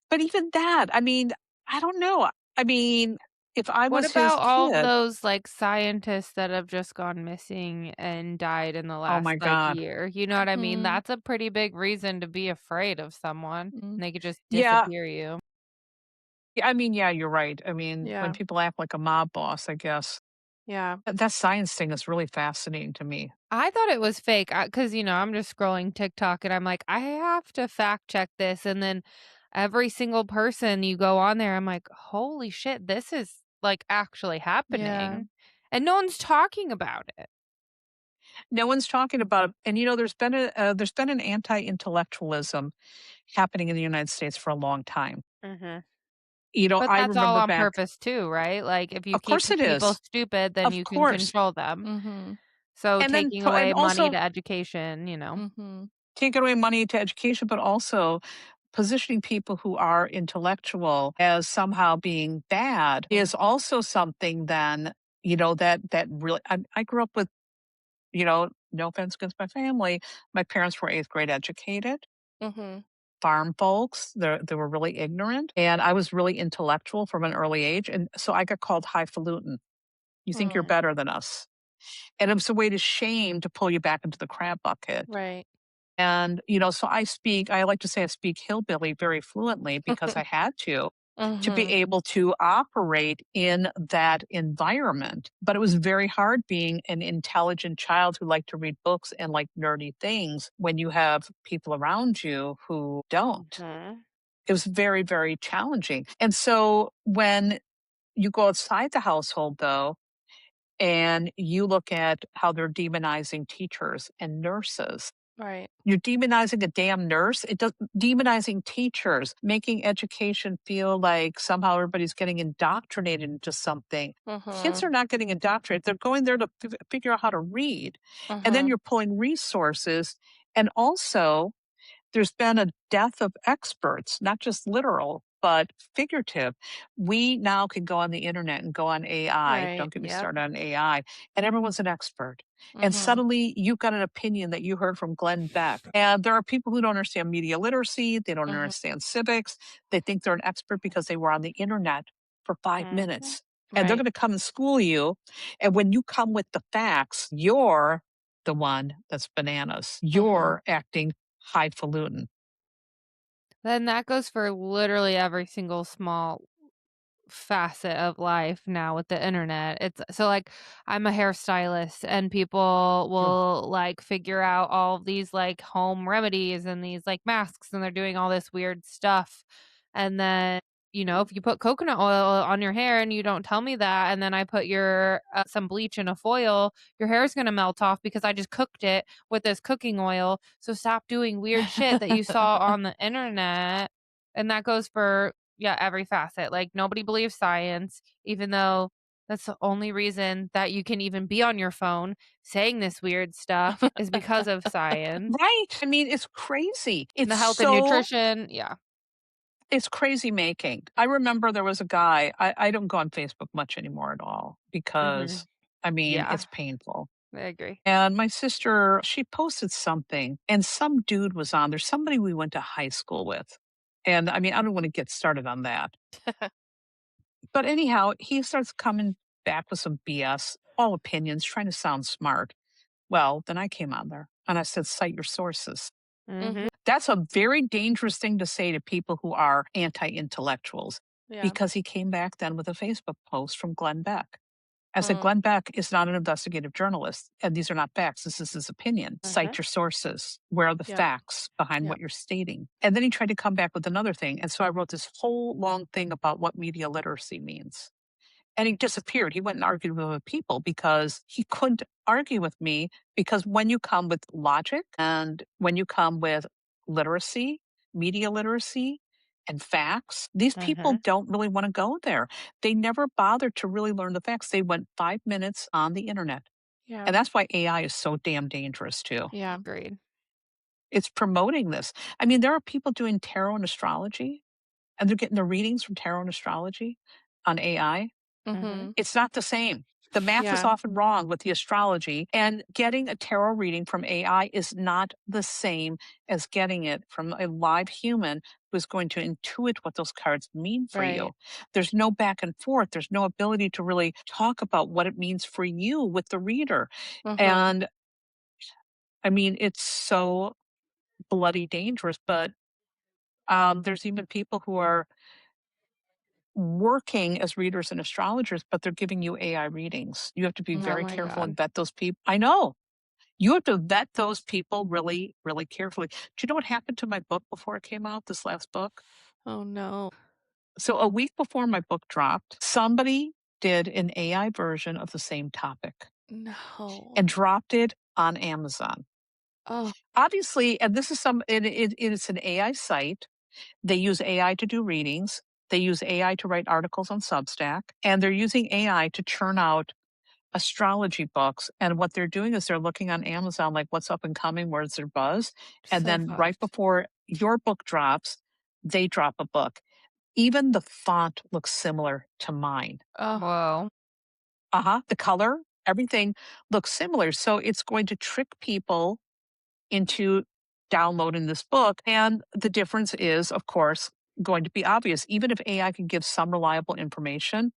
but even that, I mean, I don't know. I mean, if I What was his about all kid, those, like, scientists that have just gone missing and died in the oh my last, like, God. year? You know what I mean? Mhm. That's a pretty big reason to be afraid of someone, Mm. and they could just Yeah, disappear you. Yeah, I mean, yeah, you're right. I mean, when Yeah. people act like a mob boss, I guess Yeah. that science thing is really fascinating to me. I thought it was fake, cause I'm just scrolling TikTok and I'm like, "I have to fact check this," and then every single person you go on there, I'm like, "Holy shit, this is, like, actually Yeah. happening," and no one's talking about it. No one's talking about it, and there's been an anti-intellectualism happening in the United States for a long time. Mhm. But I that's all remember on back. purpose too, right? Like, if you Of keep course it people is. stupid, then Of you can course. control them. Mhm. So And then taking and away money also to education. Mhm. take away money to education, but also positioning people who are intellectual as somehow being bad is also something then, that really I grew up with, no offense against my family. My parents were eighth grade educated, Mhm. farm folks. They were really ignorant. And I was really intellectual from an early age. And so I got called highfalutin. You think you're Mm. better than us. And it was a way to shame to pull you back into the crab bucket. Right. And, so I like to say I speak hillbilly very fluently because I had to be Mhm. able to operate in that environment. But it was very hard being an intelligent child who liked to read books and like nerdy things when you have people around you who don't. Mhm. It was very, very challenging. And so when you go outside the household, though, and you look at how they're demonizing teachers and nurses. Right. You're demonizing a damn nurse. It does demonizing teachers, making education feel like somehow everybody's getting indoctrinated into something. Kids Mhm. are not getting indoctrinated. They're going there to figure out how to read. And then Mhm. you're pulling resources. And also, there's been a death of experts, not just literal, but figurative. We now can go on the internet and go on AI. Right. Don't get me Yep. started on AI. And everyone's an expert. And Mhm. suddenly you've got an opinion that you heard from Glenn Beck. And there are people who don't understand media literacy. They don't Mhm. understand civics. They think they're an expert because they were on the internet for 5 minutes. Mhm. And they're Right. going to come and school you. And when you come with the facts, you're the one that's bananas. Mhm. You're acting highfalutin. Then that goes for literally every single small facet of life now with the internet. It's so like I'm a hairstylist and people Ugh. will like figure out all of these like home remedies and these like masks and they're doing all this weird stuff. And then, if you put coconut oil on your hair and you don't tell me that and then I put your some bleach in a foil, your hair is going to melt off because I just cooked it with this cooking oil. So stop doing weird shit that you saw on the internet. And that goes for yeah, every facet. Like nobody believes science, even though that's the only reason that you can even be on your phone saying this weird stuff is because of science. Right. I mean, it's crazy. The health and nutrition, yeah. It's crazy making. I remember there was a guy, I don't go on Facebook much anymore at all Mhm. because, I mean, Yeah, it's painful. I agree. And my sister, she posted something and some dude was on there, somebody we went to high school with. And I mean, I don't want to get started on that. But anyhow, he starts coming back with some BS, all opinions, trying to sound smart. Well, then I came on there and I said, cite your sources. Mhm. Mhm. That's a very dangerous thing to say to people who are anti intellectuals Yeah. because he came back then with a Facebook post from Glenn Beck. I said, Mm. Glenn Beck is not an investigative journalist, and these are not facts. This is his opinion. Mhm. Cite your sources. Where are the Yep. facts behind Yep. what you're stating? And then he tried to come back with another thing. And so I wrote this whole long thing about what media literacy means. And he disappeared. He went and argued with other people because he couldn't argue with me. Because when you come with logic and when you come with literacy, media literacy, and facts, these people Mhm. don't really want to go there. They never bothered to really learn the facts. They went 5 minutes on the internet. Yeah. And that's why AI is so damn dangerous too. Yeah. Agreed. It's promoting this. I mean, there are people doing tarot and astrology, and they're getting their readings from tarot and astrology on AI. Mhm. Mhm. It's not the same. The math is Yeah. often wrong with the astrology, and getting a tarot reading from AI is not the same as getting it from a live human who's going to intuit what those cards mean for you. Right. There's no back and forth. There's no ability to really talk about what it means for you with the reader. Mhm. And I mean, it's so bloody dangerous, but there's even people who are working as readers and astrologers, but they're giving you AI readings. You have to be Oh very my careful God. and vet those people. I know. You have to vet those people really, really carefully. Do you know what happened to my book before it came out, this last book? Oh no. So a week before my book dropped, somebody did an AI version of the same topic No. and dropped it on Amazon. Oh. Obviously, and this is it's an AI site. They use AI to do readings. They use AI to write articles on Substack, and they're using AI to churn out astrology books. And what they're doing is they're looking on Amazon, like what's up and coming, where's their buzz. And So then right fucked. before your book drops, they drop a book. Even the font looks similar to mine. Oh. Whoa. The color, everything looks similar. So it's going to trick people into downloading this book. And the difference is, of course, going to be obvious. Even if AI can give some reliable information,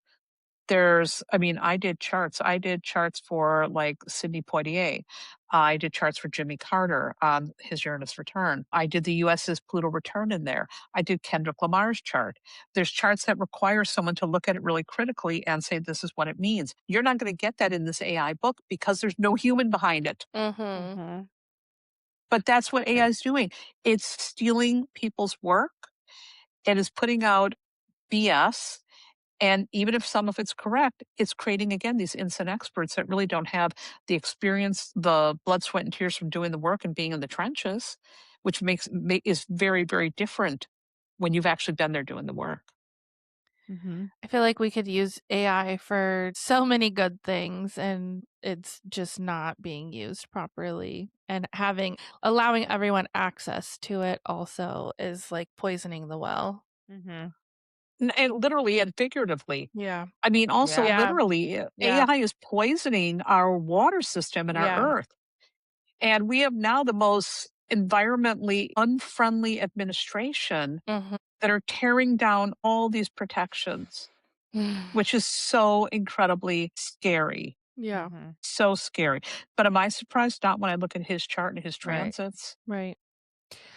I did charts. I did charts for like Sidney Poitier. I did charts for Jimmy Carter on his Uranus return. I did the US's Pluto return in there. I did Kendrick Lamar's chart. There's charts that require someone to look at it really critically and say, this is what it means. You're not going to get that in this AI book because there's no human behind it. Mm-hmm. Mm-hmm. But that's what AI is doing. It's stealing people's work and is putting out BS. And even if some of it's correct, it's creating, again, these instant experts that really don't have the experience, the blood, sweat, and tears from doing the work and being in the trenches, which is very, very different when you've actually been there doing the work. Mm-hmm. I feel like we could use AI for so many good things and it's just not being used properly. And allowing everyone access to it also is like poisoning the well. Mm-hmm. And literally and figuratively. Yeah. I mean, also Yeah. literally, Yeah. AI is poisoning our water system and our Yeah. earth. And we have now the most environmentally unfriendly administration Mm-hmm. that are tearing down all these protections, which is so incredibly scary. Yeah. Mm-hmm. So scary. But am I surprised? Not when I look at his chart and his Right. transits. Right.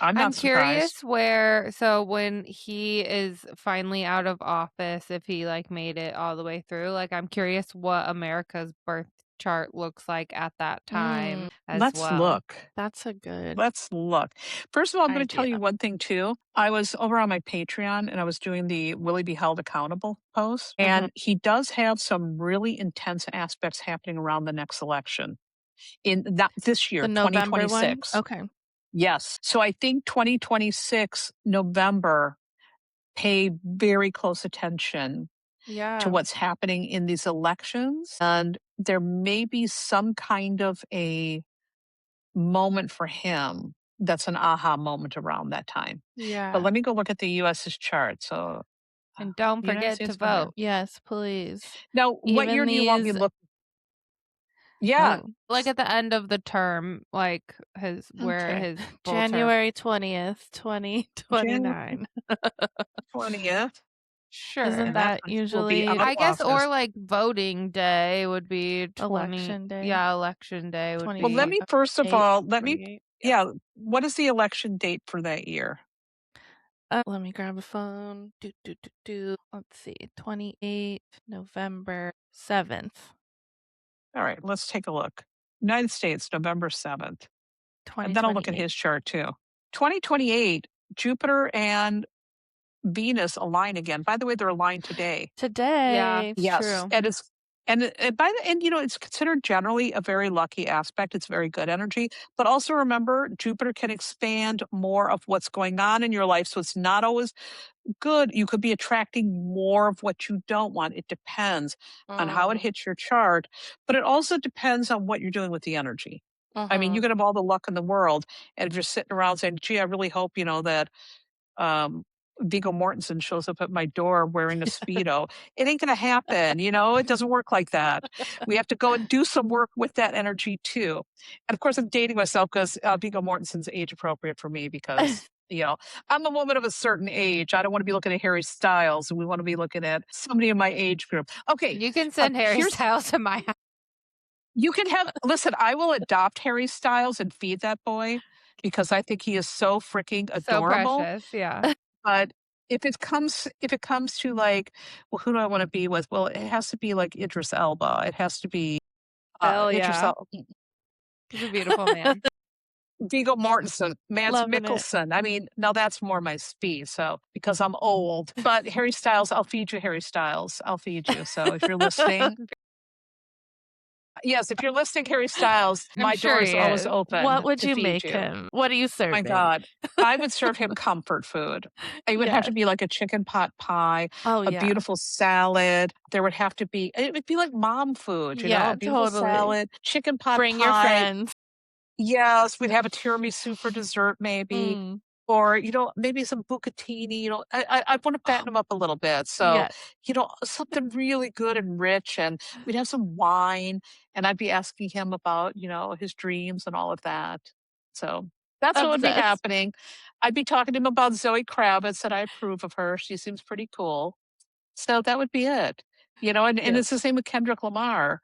I'm I'm not surprised. curious when he is finally out of office, if he like made it all the way through, like I'm curious what America's birth chart looks like at that time as Let's well. look. That's a good Let's look. First of all, I'm going to tell idea. you one thing too. I was over on my Patreon and I was doing the Will He Be Held Accountable post. And he does have some really intense aspects happening around the next election. In not this year, The November one? 2026. Okay. Yes. So I think 2026, November, pay very close attention to Yeah. what's happening in these elections. And there may be some kind of a moment for him that's an aha moment around that time. But Yeah. let me go look at the US's chart. So And don't United forget to States of America. vote. Yes, please. Now, what Even year do you want me these to look? Yeah. oh, Like at the end of the term, like where Okay. his full term. January 20th, January 2029. 20th. Sure. Isn't And that's that when he will be usually out of I guess, or office. like voting day would be 20. election day? Yeah, election day would Well, let be. me first of 8, all, 28. yeah, what is the election date for that year? Let me grab a phone. Let's see. 28 November 7th, All right, let's take a look. United States, November 7th. And then I'll look at 2028. his chart too. 2028, Jupiter and Venus align again. By the way, they're aligned today. Today. It's Yes. true. And it's considered generally a very lucky aspect. It's very good energy. But also remember, Jupiter can expand more of what's going on in your life. So it's not always good. You could be attracting more of what you don't want. It depends on how it hits your chart, but it also depends on what you're doing with the energy. I mean, you could have all the luck in the world. And if you're sitting around saying, gee, I really hope, that Viggo Mortensen shows up at my door wearing a Speedo. It ain't going to happen. It doesn't work like that. We have to go and do some work with that energy too. And of course, I'm dating myself because Viggo Mortensen's age appropriate for me because, I'm a woman of a certain age. I don't want to be looking at Harry Styles. We want to be looking at somebody in my age group. Okay. You can send Harry Styles to my house. You can listen, I will adopt Harry Styles and feed that boy because I think he is so freaking So adorable. precious. Yeah. But if it comes to like, well, who do I want to be with? Well, it has to be like Idris Elba. It has to be Hell Idris yeah. Elba. He's a beautiful man. Viggo Mortensen, Mads Loving it. Mikkelsen. I mean, now that's more my speed. So because I'm old, but Harry Styles, I'll feed you Harry Styles. I'll feed you. So if you're listening, yes, if you're listening, Harry Styles, I'm my door sure is he always is. What open would to you feed make you. him? What are you My serving? God. I would serve him comfort food. It would have Yes. to be like a chicken pot pie, Oh, a yeah. beautiful salad. There would have to be, it would be like mom food, Yeah, a beautiful totally. salad, chicken pot Bring your pie. friends. Yes, we'd have a tiramisu for dessert, maybe, Mm. or maybe some bucatini. I want to fatten Oh, them up a little bit, so yes. something really good and rich, and we'd have some wine, and I'd be asking him about his dreams and all of that. So that's what would be Obsessed. happening. I'd be talking to him about Zoe Kravitz, and I approve of her. She seems pretty cool. So that would be it. And Yep. it's the same with Kendrick Lamar.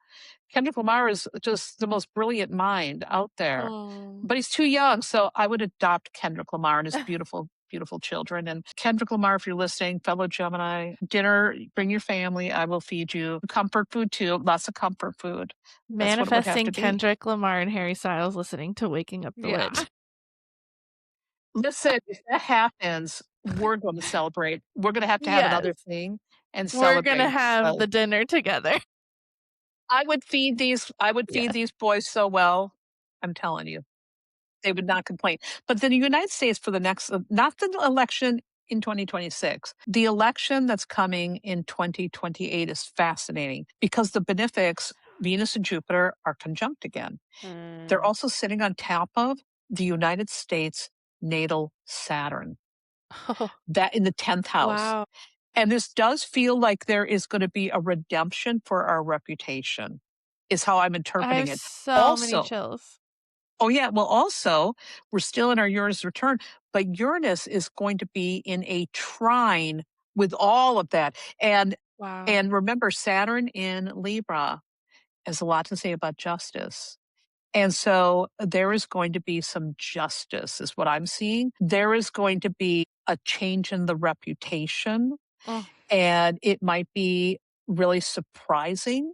Kendrick Lamar is just the most brilliant mind out there, Oh, but he's too young. So I would adopt Kendrick Lamar and his beautiful, beautiful children. And Kendrick Lamar, if you're listening, fellow Gemini, dinner, bring your family. I will feed you comfort food too. Lots of comfort food. That's what it would have manifesting to be. Kendrick Lamar and Harry Styles listening to Waking Up the Yeah. Witch. Listen, if that happens, we're going to celebrate. We're going to have Yes. another thing and We're gonna celebrate have because the dinner together. I would feed Yes. these boys so well. I'm telling you, they would not complain. But the United States for the next, not the election in 2026, the election that's coming in 2028 is fascinating because the benefics, Venus and Jupiter, are conjunct again. They're Mm. also sitting on top of the United States natal Saturn, Oh, that in the 10th house. wow. And this does feel like there is going to be a redemption for our reputation, is how I'm I interpreting have it. so many Also, chills. oh, yeah, well, also, we're still in our Uranus return, but Uranus is going to be in a trine with all of that. And Wow. and remember, Saturn in Libra has a lot to say about justice. And so there is going to be some justice, is what I'm seeing. There is going to be a change in the reputation, Oh, and it might be really surprising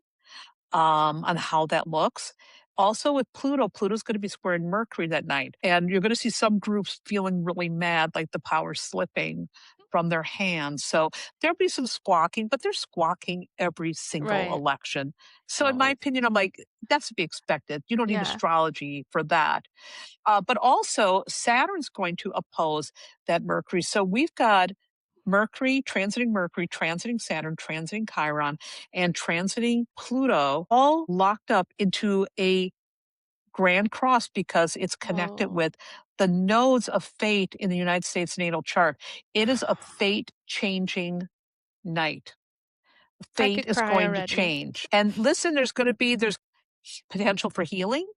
on how that looks. Also with Pluto, Pluto's going to be squaring Mercury that night. And you're going to see some groups feeling really mad, like the power slipping from their hands. So there'll be some squawking, but they're squawking every single right. election. So in my Always. opinion, I'm like, that's to be expected. You don't need Yeah. astrology for that. But also, Saturn's going to oppose that Mercury. So we've got Mercury, transiting Saturn, transiting Chiron, and transiting Pluto, all locked up into a grand cross because it's connected Oh, with the nodes of fate in the United States natal chart. It is a fate changing night. I Fate could is cry going to already. change. And listen, there's potential for healing,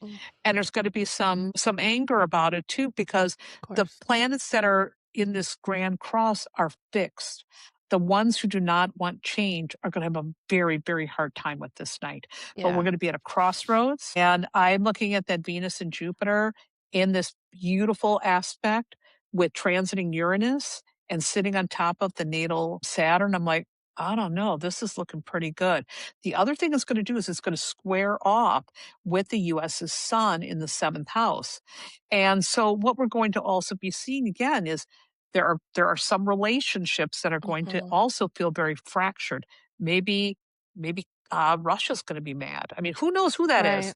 Mm, of and there's going to be some anger about it too, because the course. planets that are in this grand cross are fixed. The ones who do not want change are going to have a very, very hard time with this night. But we're Yeah. going to be at a crossroads, and I'm looking at that Venus and Jupiter in this beautiful aspect with transiting Uranus and sitting on top of the natal Saturn. I'm like, I don't know, this is looking pretty good. The other thing it's going to do is it's going to square off with the US's sun in the seventh house. And so what we're going to also be seeing again is there are some relationships that are going to Hmm. also feel very fractured. Maybe Russia's going to be mad. I mean, who knows who that is? Right.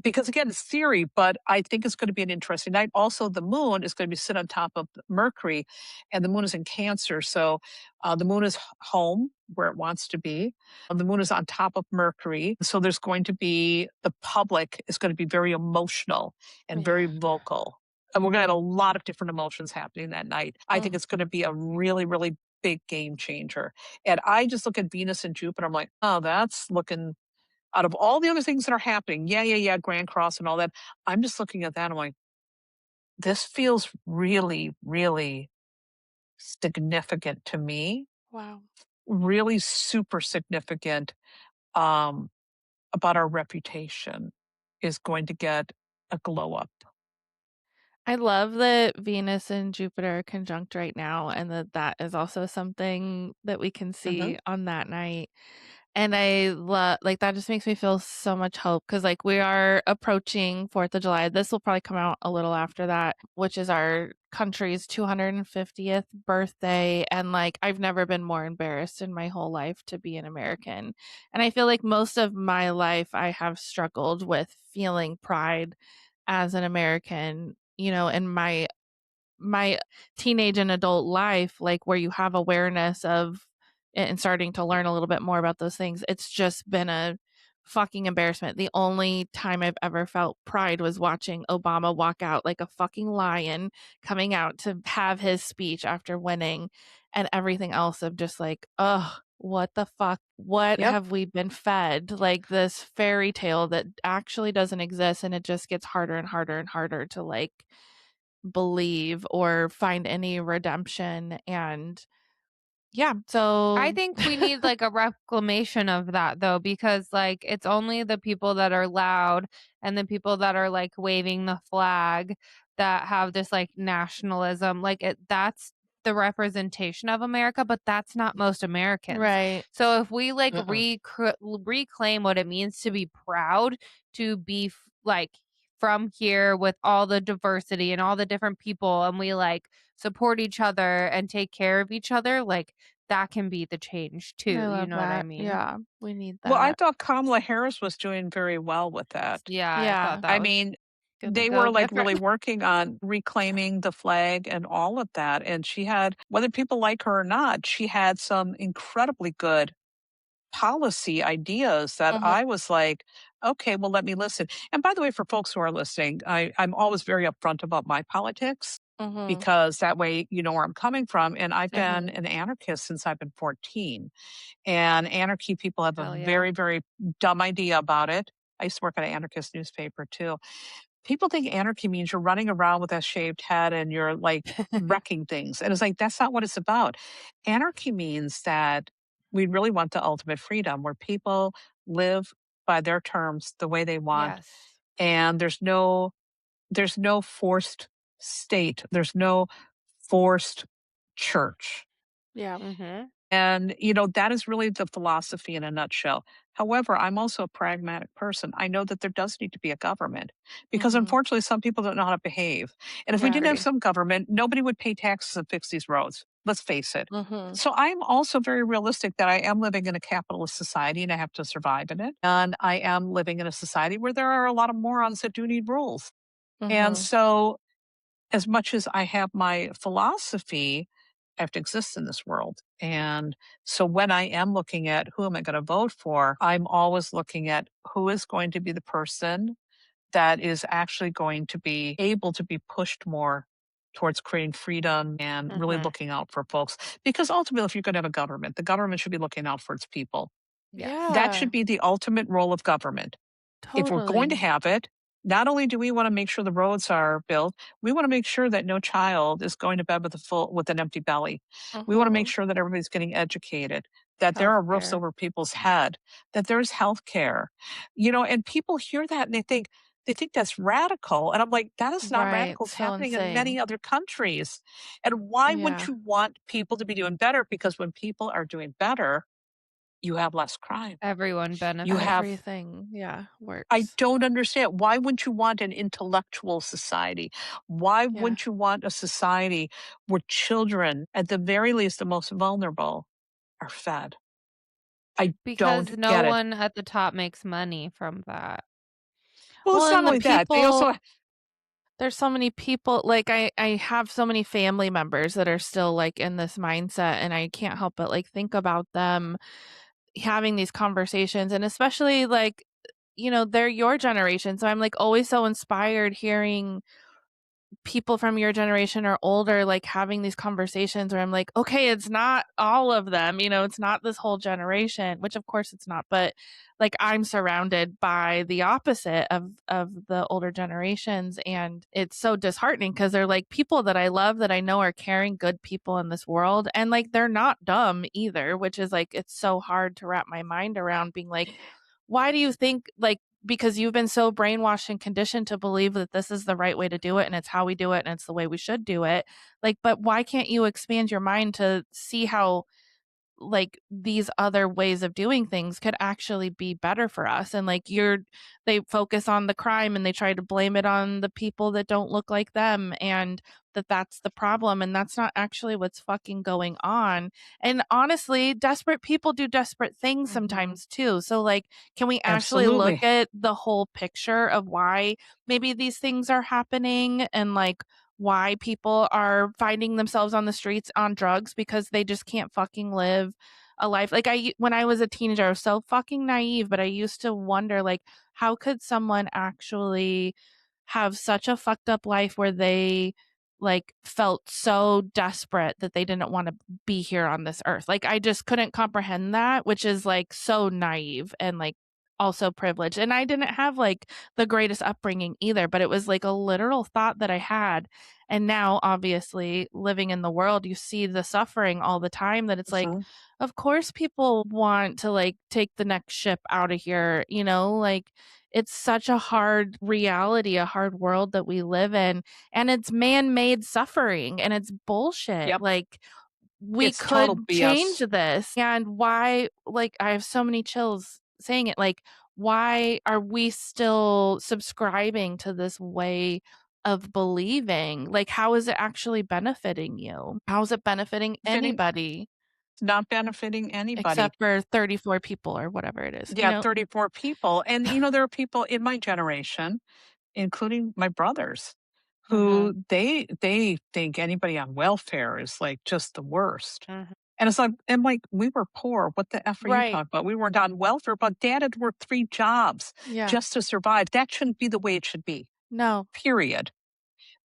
Because again, it's theory, but I think it's going to be an interesting night. Also, the moon is going to be sit on top of Mercury, and the moon is in Cancer. So the moon is home where it wants to be. The moon is on top of Mercury. So there's going to be the public is going to be very emotional and very Yeah. vocal. And we're going to have a lot of different emotions happening that night. I think Oh, it's going to be a really, really big game changer. And I just look at Venus and Jupiter. I'm like, oh, that's looking out of all the other things that are happening, yeah, Grand Cross and all that, I'm just looking at that. I'm like, this feels really, really significant to me, wow. really super significant um, about our reputation is going to get a glow up. I love that Venus and Jupiter are conjunct right now, and that is also something that we can Mhm. see on that night. And I love like, that just makes me feel so much hope because like, we are approaching 4th of July. This will probably come out a little after that, which is our country's 250th birthday, and, like, I've never been more embarrassed in my whole life to be an American. And I feel like most of my life, I have struggled with feeling pride as an American, in my teenage and adult life, like, where you have awareness of and starting to learn a little bit more about those things, it's just been a fucking embarrassment. The only time I've ever felt pride was watching Obama walk out like a fucking lion, coming out to have his speech after winning, and everything else of just like, "Ugh, what the fuck? What Yep. have we been fed?" Like, this fairy tale that actually doesn't exist, and it just gets harder and harder and harder to, like, believe or find any redemption, and yeah, I so think we need like a reclamation of that though, because like it's only the people that are loud and the people that are like waving the flag that have this like nationalism. Like that's the representation of America, but that's not most Americans. Right. So if we like Mm-mm. reclaim what it means to be proud, to be like from here with all the diversity and all the different people, and we like support each other and take care of each other, like that can be the change I too, you love know what I that. mean? Yeah, we need Well, I that. thought Kamala Harris was doing very well with that. Yeah, I thought Yeah, that I was mean, gonna they go were like different. really working on reclaiming the flag and all of that. And she had, whether people like her or not, she had some incredibly good policy ideas that mhm, I was like, okay, well, let me listen. And by the way, for folks who are listening, I'm always very upfront about my politics mhm, because that way you know where I'm coming from. And I've been mhm. an anarchist since I've been 14. And anarchy people have a Hell yeah. very, very dumb idea about it. I used to work at an anarchist newspaper too. People think anarchy means you're running around with a shaved head and you're like wrecking things. And it's like, that's not what it's about. Anarchy means that we really want the ultimate freedom where people live by their terms the way they want. Yes. And there's no forced state. There's no forced church. Yeah. Mhm. And, that is really the philosophy in a nutshell. However, I'm also a pragmatic person. I know that there does need to be a government because Mhm. unfortunately, some people don't know how to behave. And if we didn't have Very. some government, nobody would pay taxes and fix these roads. Let's face it. Mhm. So I'm also very realistic that I am living in a capitalist society and I have to survive in it. And I am living in a society where there are a lot of morons that do need rules. And Mhm. so as much as I have my philosophy, I have to exist in this world. And so when I am looking at who am I going to vote for, I'm always looking at who is going to be the person that is actually going to be able to be pushed more towards creating freedom and really Mhm. looking out for folks. Because ultimately, if you're going to have a government, the government should be looking out for its people. Yes. That Yeah, should be the ultimate role of government. If we're going to totally. have it, not only do we want to make sure the roads are built, we want to make sure that no child is going to bed with an empty belly. We want to make Mhm. sure that everybody's getting educated, that there are roofs Healthcare. over people's head, that there's health care. And people hear that and they think that's radical. And I'm like, that is not Right, radical. It's so happening in many insane. other countries. And why would Yeah, you want people to be doing better? Because when people are doing better, you have less crime. Everyone You benefits. have everything, yeah, I works. don't understand. Why wouldn't you want an intellectual society? Why Yeah, wouldn't you want a society where children, at the very least, the most vulnerable, are fed? I Because don't no get it. one at the top makes money from that. Well, well, it's not and the only that. They also, there's so many people, like, I have so many family members that are still, like, in this mindset, and I can't help but, like, think about them having these conversations, and especially, like, they're your generation, so I'm, like, always so inspired hearing people from your generation or older, like, having these conversations where I'm like, "Okay, it's not all of them, it's not this whole generation," which of course it's not, but, like, I'm surrounded by the opposite of the older generations, and it's so disheartening because 'cause they're, like, people that I love that I know are caring, good people in this world, and, like, they're not dumb either, which is, like, it's so hard to wrap my mind around being like, "Why do you think, like, because you've been so brainwashed and conditioned to believe that this is the right way to do it and it's how we do it and it's the way we should do it. Like, but why can't you expand your mind to see how like these other ways of doing things could actually be better for us? And like they focus on the crime and they try to blame it on the people that don't look like them, and that's the problem, and that's not actually what's fucking going on. And honestly, desperate people do desperate things sometimes too. So like, can we actually look Absolutely. at the whole picture of why maybe these things are happening, and like why people are finding themselves on the streets on drugs because they just can't fucking live a life. Like when I was a teenager, I was so fucking naive, but I used to wonder, like, how could someone actually have such a fucked up life where they like felt so desperate that they didn't want to be here on this earth? Like, I just couldn't comprehend that, which is like so naive and like also privileged. And I didn't have like the greatest upbringing either, but it was like a literal thought that I had. And now, obviously, living in the world, you see the suffering all the time, that it's like, Mhm. of course, people want to like take the next ship out of here, like it's such a hard reality, a hard world that we live in. And it's man made suffering and it's bullshit. Yep. Like, we It's total could change BS. this. And why, like, I have so many chills saying it. Like, why are we still subscribing to this way of believing? Like, how is it actually benefiting you? How is it benefiting Fitting, anybody not benefiting anybody. except for 34 people or whatever it is, Yeah, 34 people. And, there are people in my generation, including my brothers, who they think anybody on welfare is like just the worst. And it's like, and like, we were poor. What the F are you Right. talking about? We weren't on welfare, but dad had worked 3 jobs Yeah. just to survive. That shouldn't be the way it should be, No. period.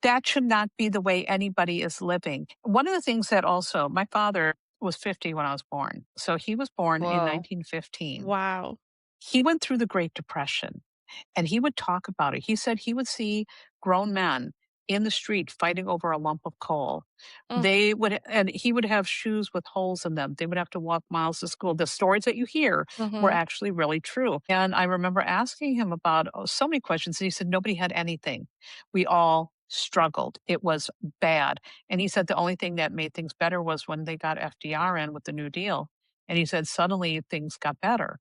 That should not be the way anybody is living. One of the things that also, my father was 50 when I was born. So he was born in Whoa. 1915. Wow. He went through the Great Depression and he would talk about it. He said he would see grown men in the street fighting over a lump of coal. Mm. They would, and he would have shoes with holes in them. They would have to walk miles to school. The stories that you hear were Mhm. actually really true. And I remember asking him about so many questions. And he said, nobody had anything. We all struggled. It was bad. And he said the only thing that made things better was when they got FDR in with the New Deal. And he said suddenly things got better.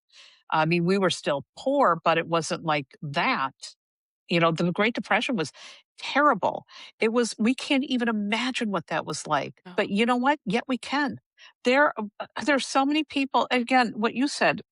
I mean, we were still poor, but it wasn't like that. The Great Depression was terrible. We can't even imagine what that was like. No. But you know what? Yet we can. There's so many people, again, what you said,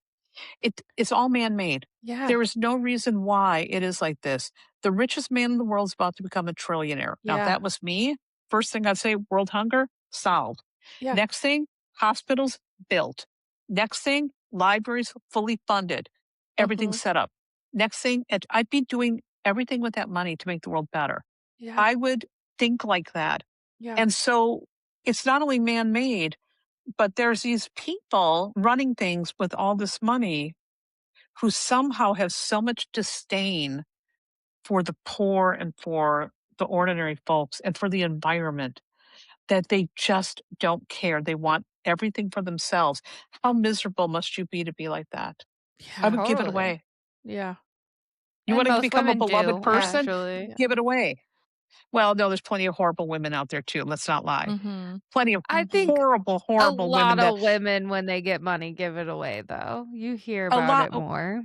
it's all man-made. Yeah. There is no reason why it is like this. The richest man in the world is about to become a trillionaire. Now, if Yeah. that was me, first thing I'd say, world hunger solved. Yeah. Next thing, hospitals built. Next thing, libraries fully funded. Everything Mhm. set up. Next thing, I'd be doing everything with that money to make the world better. Yeah. I would think like that. Yeah. And so it's not only man-made, but there's these people running things with all this money who somehow have so much disdain for the poor and for the ordinary folks and for the environment that they just don't care. They want everything for themselves. How miserable must you be to be like that? I Yeah. would give it Totally. away. Yeah. You And want to most become a women beloved do, person? actually. Give it away. Well, no, there's plenty of horrible women out there too. Let's not lie. Mhm. Plenty of I think horrible, a horrible women lot that of women, when they get money, give it away, though. You hear a about lot. it more.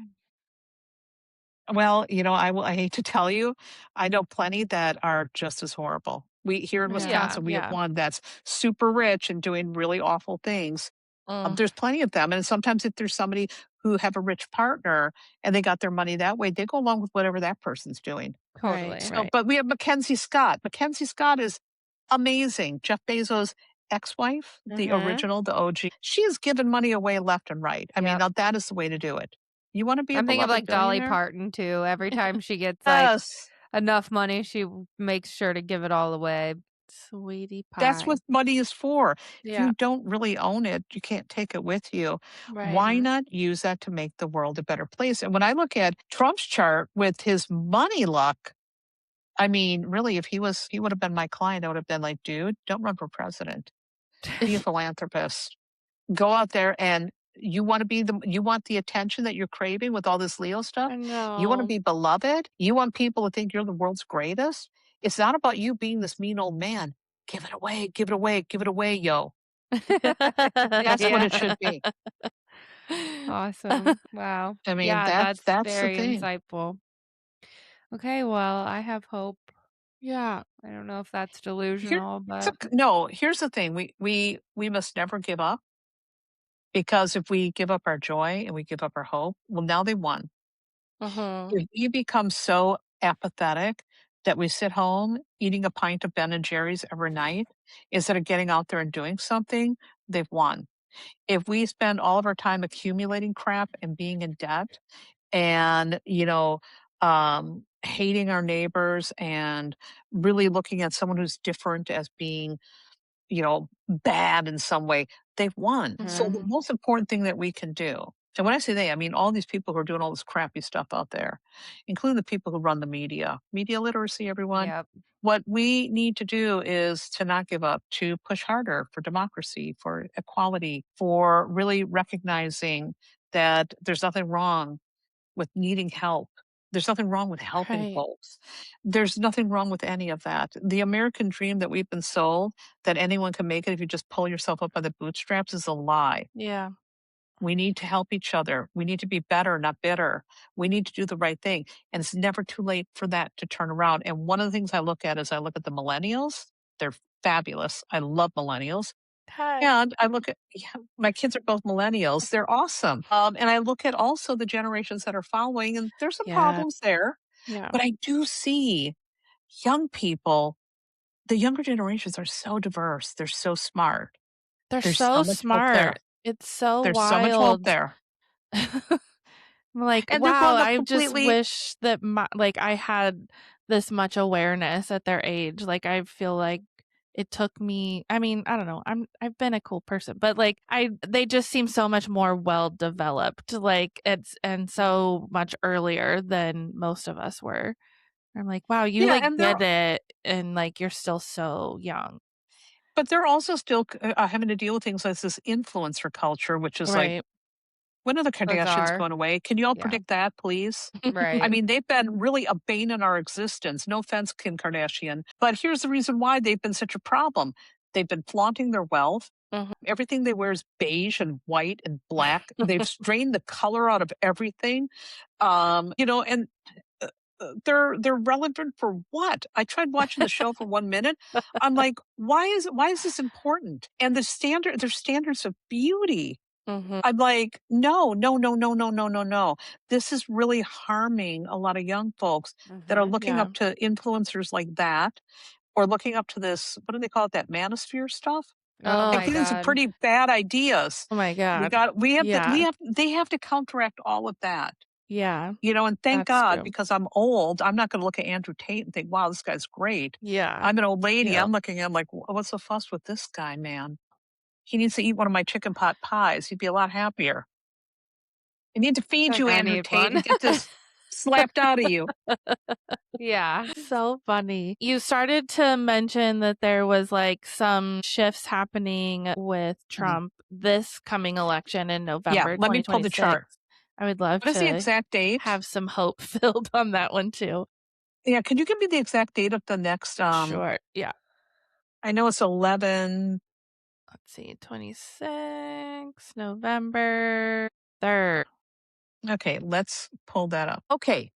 Well, I hate to tell you, I know plenty that are just as horrible. We here in Yeah. Yeah. Wisconsin, we have Yeah. one that's super rich and doing really awful things. Mm. There's plenty of them, and sometimes if there's somebody who have a rich partner and they got their money that way, they go along with whatever that person's doing. Right. Totally. So, Right. but we have Mackenzie Scott. Mackenzie Scott is amazing. Jeff Bezos' ex-wife, the original, the OG. She has given money away left and right. I mean, Yep. now that is the way to do it. You want to be a I'm thinking of beloved like Dolly billionaire? Parton too. Every time she gets like Yes. enough money, she makes sure to give it all away. Sweetie That's pie. what money is for. If Yeah. you don't really own it, you can't take it with you. Right. Why not use that to make the world a better place? And when I look at Trump's chart with his money luck, I mean, really, if he would have been my client, I would have been like, dude, don't run for president. Be a philanthropist. Go out there and You want to be you want the attention that you're craving with all this Leo stuff? I You want to know. be beloved? You want people to think you're the world's greatest? It's not about you being this mean old man. Give it away, give it away, give it away, yo. That's what Yeah. it should be. Awesome. Wow. I mean, Yeah, that's that's the very thing. insightful. Okay, well, I have hope. Yeah. I don't know if that's Here, delusional, but no. Here's the thing: we must never give up, because if we give up our joy and we give up our hope, well, now they won. Mhm. If we become so apathetic that we sit home eating a pint of Ben and Jerry's every night instead of getting out there and doing something, they've won. If we spend all of our time accumulating crap and being in debt and, hating our neighbors and really looking at someone who's different as being, bad in some way, they've won. So the Mhm. most important thing that we can do, and when I say they, I mean all these people who are doing all this crappy stuff out there, including the people who run the media literacy, everyone. yep. What we need to do is to not give up, to push harder for democracy, for equality, for really recognizing that there's nothing wrong with needing help. There's nothing wrong with helping Right. folks. There's nothing wrong with any of that. The American dream that we've been sold, that anyone can make it if you just pull yourself up by the bootstraps, is a lie. Yeah. We need to help each other. We need to be better, not bitter. We need to do the right thing. And it's never too late for that to turn around. And one of the things I look at is I look at the millennials. They're fabulous. I love millennials. Hi. And I look at, yeah, my kids are both millennials. They're awesome. And I look at also the generations that are following, and there's some Yeah. problems there. Yeah. But I do see young people, the younger generations are so diverse. They're so smart. They're There's so so much hope there. smart. It's so There's so much hope wild. there. I'm like, And they're wow, growing up I just completely. wish that I had this much awareness at their age. Like I feel like it took me, I mean, I don't know. I've been a cool person, but they just seem so much more well developed. Like it's and so much earlier than most of us were. I'm like, wow, you Yeah, like and get it and like you're still so young. but they're also still having to deal with things like this influencer culture, which is like, Right. when are the Kardashians Bizarre. going away? Can you all Yeah. predict that, please? I Right. mean, they've been really a bane in our existence. No offense, Kim Kardashian. But here's the reason why they've been such a problem. They've been flaunting their wealth. Mhm. Everything they wear is beige and white and black. They've strained the color out of everything. And uh, they're relevant for what? I tried watching the show for 1 minute. I'm like, why is this important? And their standards of beauty. Mhm. I'm like, no, no, no, no, no, no, no, no. This is really harming a lot of young folks that are Mhm. looking Yeah. up to influencers like that, or looking up to this, what do they call it, that manosphere stuff? Oh I Oh, my think these are god. pretty bad ideas. oh my We God. got we have to Yeah. they have to counteract all of that. Yeah. And thank That's God, true. because I'm old, I'm not going to look at Andrew Tate and think, wow, this guy's great. Yeah. I'm an old lady. Yep. I'm looking at him like, what's the fuss with this guy, man? He needs to eat one of my chicken pot pies. He'd be a lot happier. I need to feed Like you, I Andrew need Tate, one. and get this slapped out of you. Yeah. So funny. You started to mention that there was like some shifts happening with Mhm. Trump this coming election in Yeah, November let me pull the 2026. chart. I would love What is the to exact date? have some hope filled on that one too. Yeah, can you give me the exact date of the next? Sure. Yeah. I know it's 11. Let's see. 26 November 3rd. Okay, let's pull that up. Okay,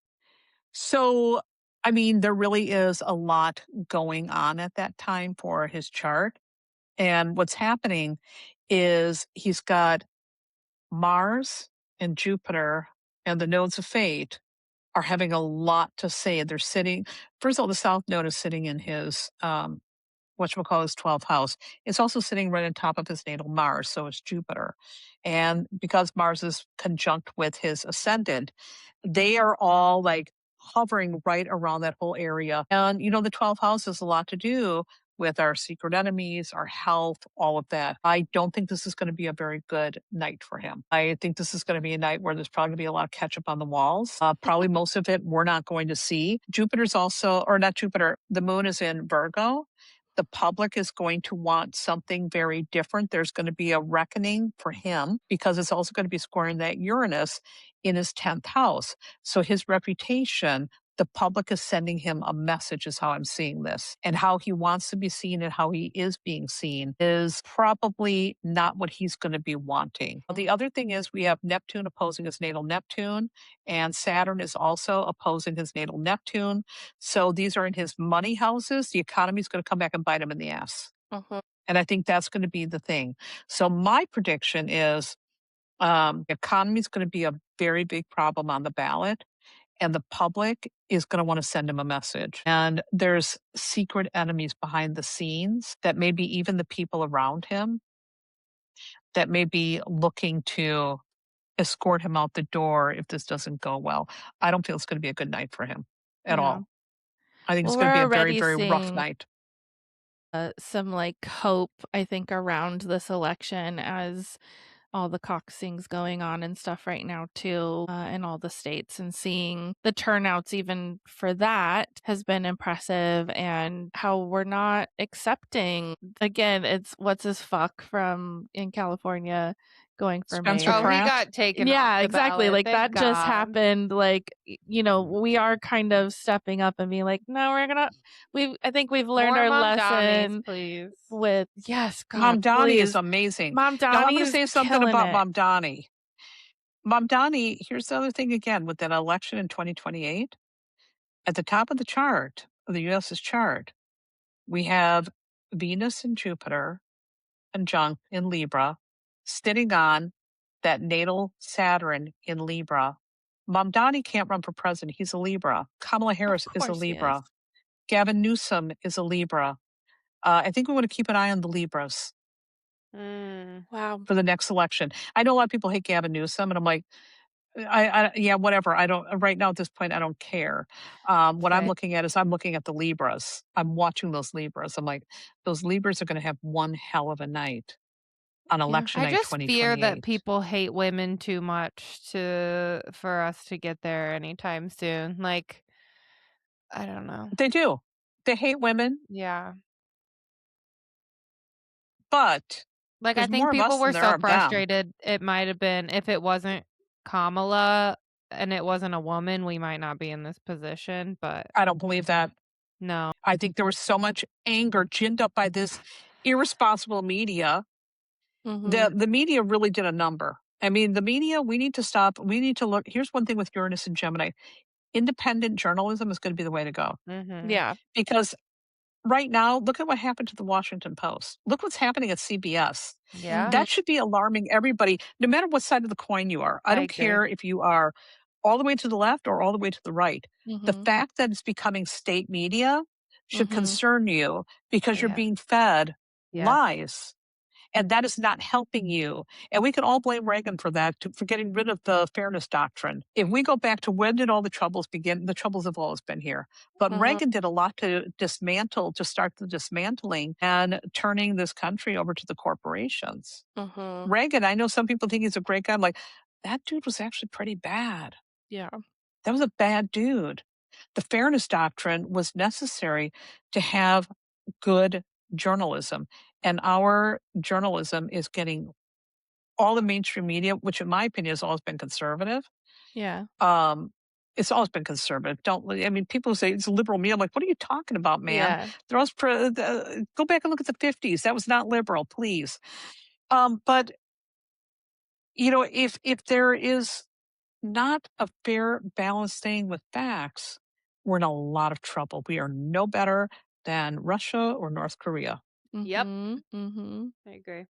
so I mean, there really is a lot going on at that time for his chart, and what's happening is he's got Mars and Jupiter and the nodes of fate are having a lot to say. They're sitting, first of all, the South Node is sitting in his, whatchamacallit, his 12th house. It's also sitting right on top of his natal Mars, so it's Jupiter. And because Mars is conjunct with his ascendant, they are all like hovering right around that whole area. And, the 12th house has a lot to do with our secret enemies, our health, all of that. I don't think this is going to be a very good night for him. I think this is going to be a night where there's probably going to be a lot of ketchup on the walls. Probably most of it we're not going to see. Jupiter's also, or not Jupiter, the moon is in Virgo. The public is going to want something very different. There's going to be a reckoning for him because it's also going to be squaring that Uranus in his 10th house. So his reputation, the public is sending him a message, is how I'm seeing this. And how he wants to be seen and how he is being seen is probably not what he's going to be wanting. The other thing is we have Neptune opposing his natal Neptune, and Saturn is also opposing his natal Neptune. So these are in his money houses. The economy is going to come back and bite him in the ass. And I think that's going to be the thing. So my prediction is the economy is going to be a very big problem on the ballot. And the public is going to want to send him a message. And there's secret enemies behind the scenes that maybe even the people around him that may be looking to escort him out the door if this doesn't go well. I don't feel it's going to be a good night for him at Yeah. all. I think it's Well, going to be we're a very, already very rough seeing night. some like hope, I think, around this election as all the coxings going on and stuff right now too, in all the states, and seeing the turnouts even for that has been impressive, and how we're not accepting, again, it's what's his fuck from in California going for Spencer mayor. Oh, he Pratt? got taken Yeah, off the exactly. ballot. Like Thank that just God. happened. Like, we are kind of stepping up and being like, no, I think we've learned More our Mom Donnies, lesson please. with, yes, God, Mom Donnie is please. amazing. Mom Now, I'm going to Donnie's say something killing about it. Mom Donnie. Mom Donnie, here's the other thing again with that election in 2028. At the top of the chart, of the US's chart, we have Venus and Jupiter conjunct in Libra, sitting on that natal Saturn in Libra. Mamdani can't run for president. He's a Libra. Kamala Harris Of is a course he is. Libra. Gavin Newsom is a Libra. I think we want to keep an eye on the Libras Wow. for the next election. I know a lot of people hate Gavin Newsom, and I'm like, yeah, whatever. I don't right now at this point. I don't care. What I'm Okay. looking at is I'm looking at the Libras. I'm watching those Libras. I'm like, those Libras are going to have one hell of a night on election I night just fear that 2028. people hate women too much for us to get there anytime soon. Like, I don't know. They do. They hate women, Yeah. but Like, I there's think more of people us than were there so are of them. frustrated. It might have been if it wasn't Kamala and it wasn't a woman, we might not be in this position, but I don't believe that. no. I think there was so much anger ginned up by this irresponsible media. The media really did a number. I mean, the media, we need to stop. We need to look. Here's one thing with Uranus and Gemini. Independent journalism is going to be the way to go. Yeah. Because right now, look at what happened to the Washington Post. Look what's happening at CBS. Yeah. That should be alarming everybody, no matter what side of the coin you are. I I don't agree. care if you are all the way to the left or all the way to the right. The fact that it's becoming state media should concern you because you're Yes. being fed Yes. lies. And that is not helping you. And we can all blame Reagan for that, for getting rid of the fairness doctrine. If we go back to when did all the troubles begin, the troubles have always been here. But Reagan did a lot to start the dismantling and turning this country over to the corporations. Reagan, I know some people think he's a great guy. I'm like, that dude was actually pretty bad. Yeah. That was a bad dude. The fairness doctrine was necessary to have good journalism. And our journalism is getting all the mainstream media, which in my opinion has always been conservative. Yeah. It's always been conservative. I mean, people say it's liberal media. I'm like, what are you talking about, man? Yeah. They're always go back and look at the 50s. That was not liberal, please. But if there is not a fair, balanced thing with facts, we're in a lot of trouble. We are no better than Russia or North Korea. Yep. I agree.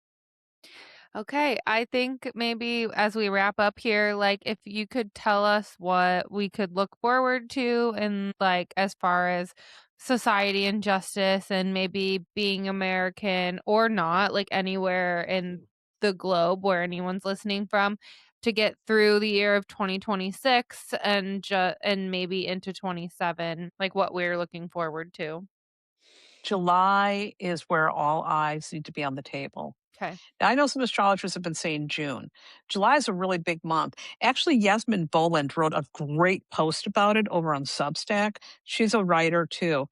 Okay, I think maybe as we wrap up here, like if you could tell us what we could look forward to and like as far as society and justice and maybe being American or not, like anywhere in the globe where anyone's listening from to get through the year of 2026 and maybe into 27, like what we're looking forward to. July is where all eyes need to be on the table. Okay. Now, I know some astrologers have been saying June. July is a really big month. Actually, Yasmin Boland wrote a great post about it over on Substack. She's a writer too.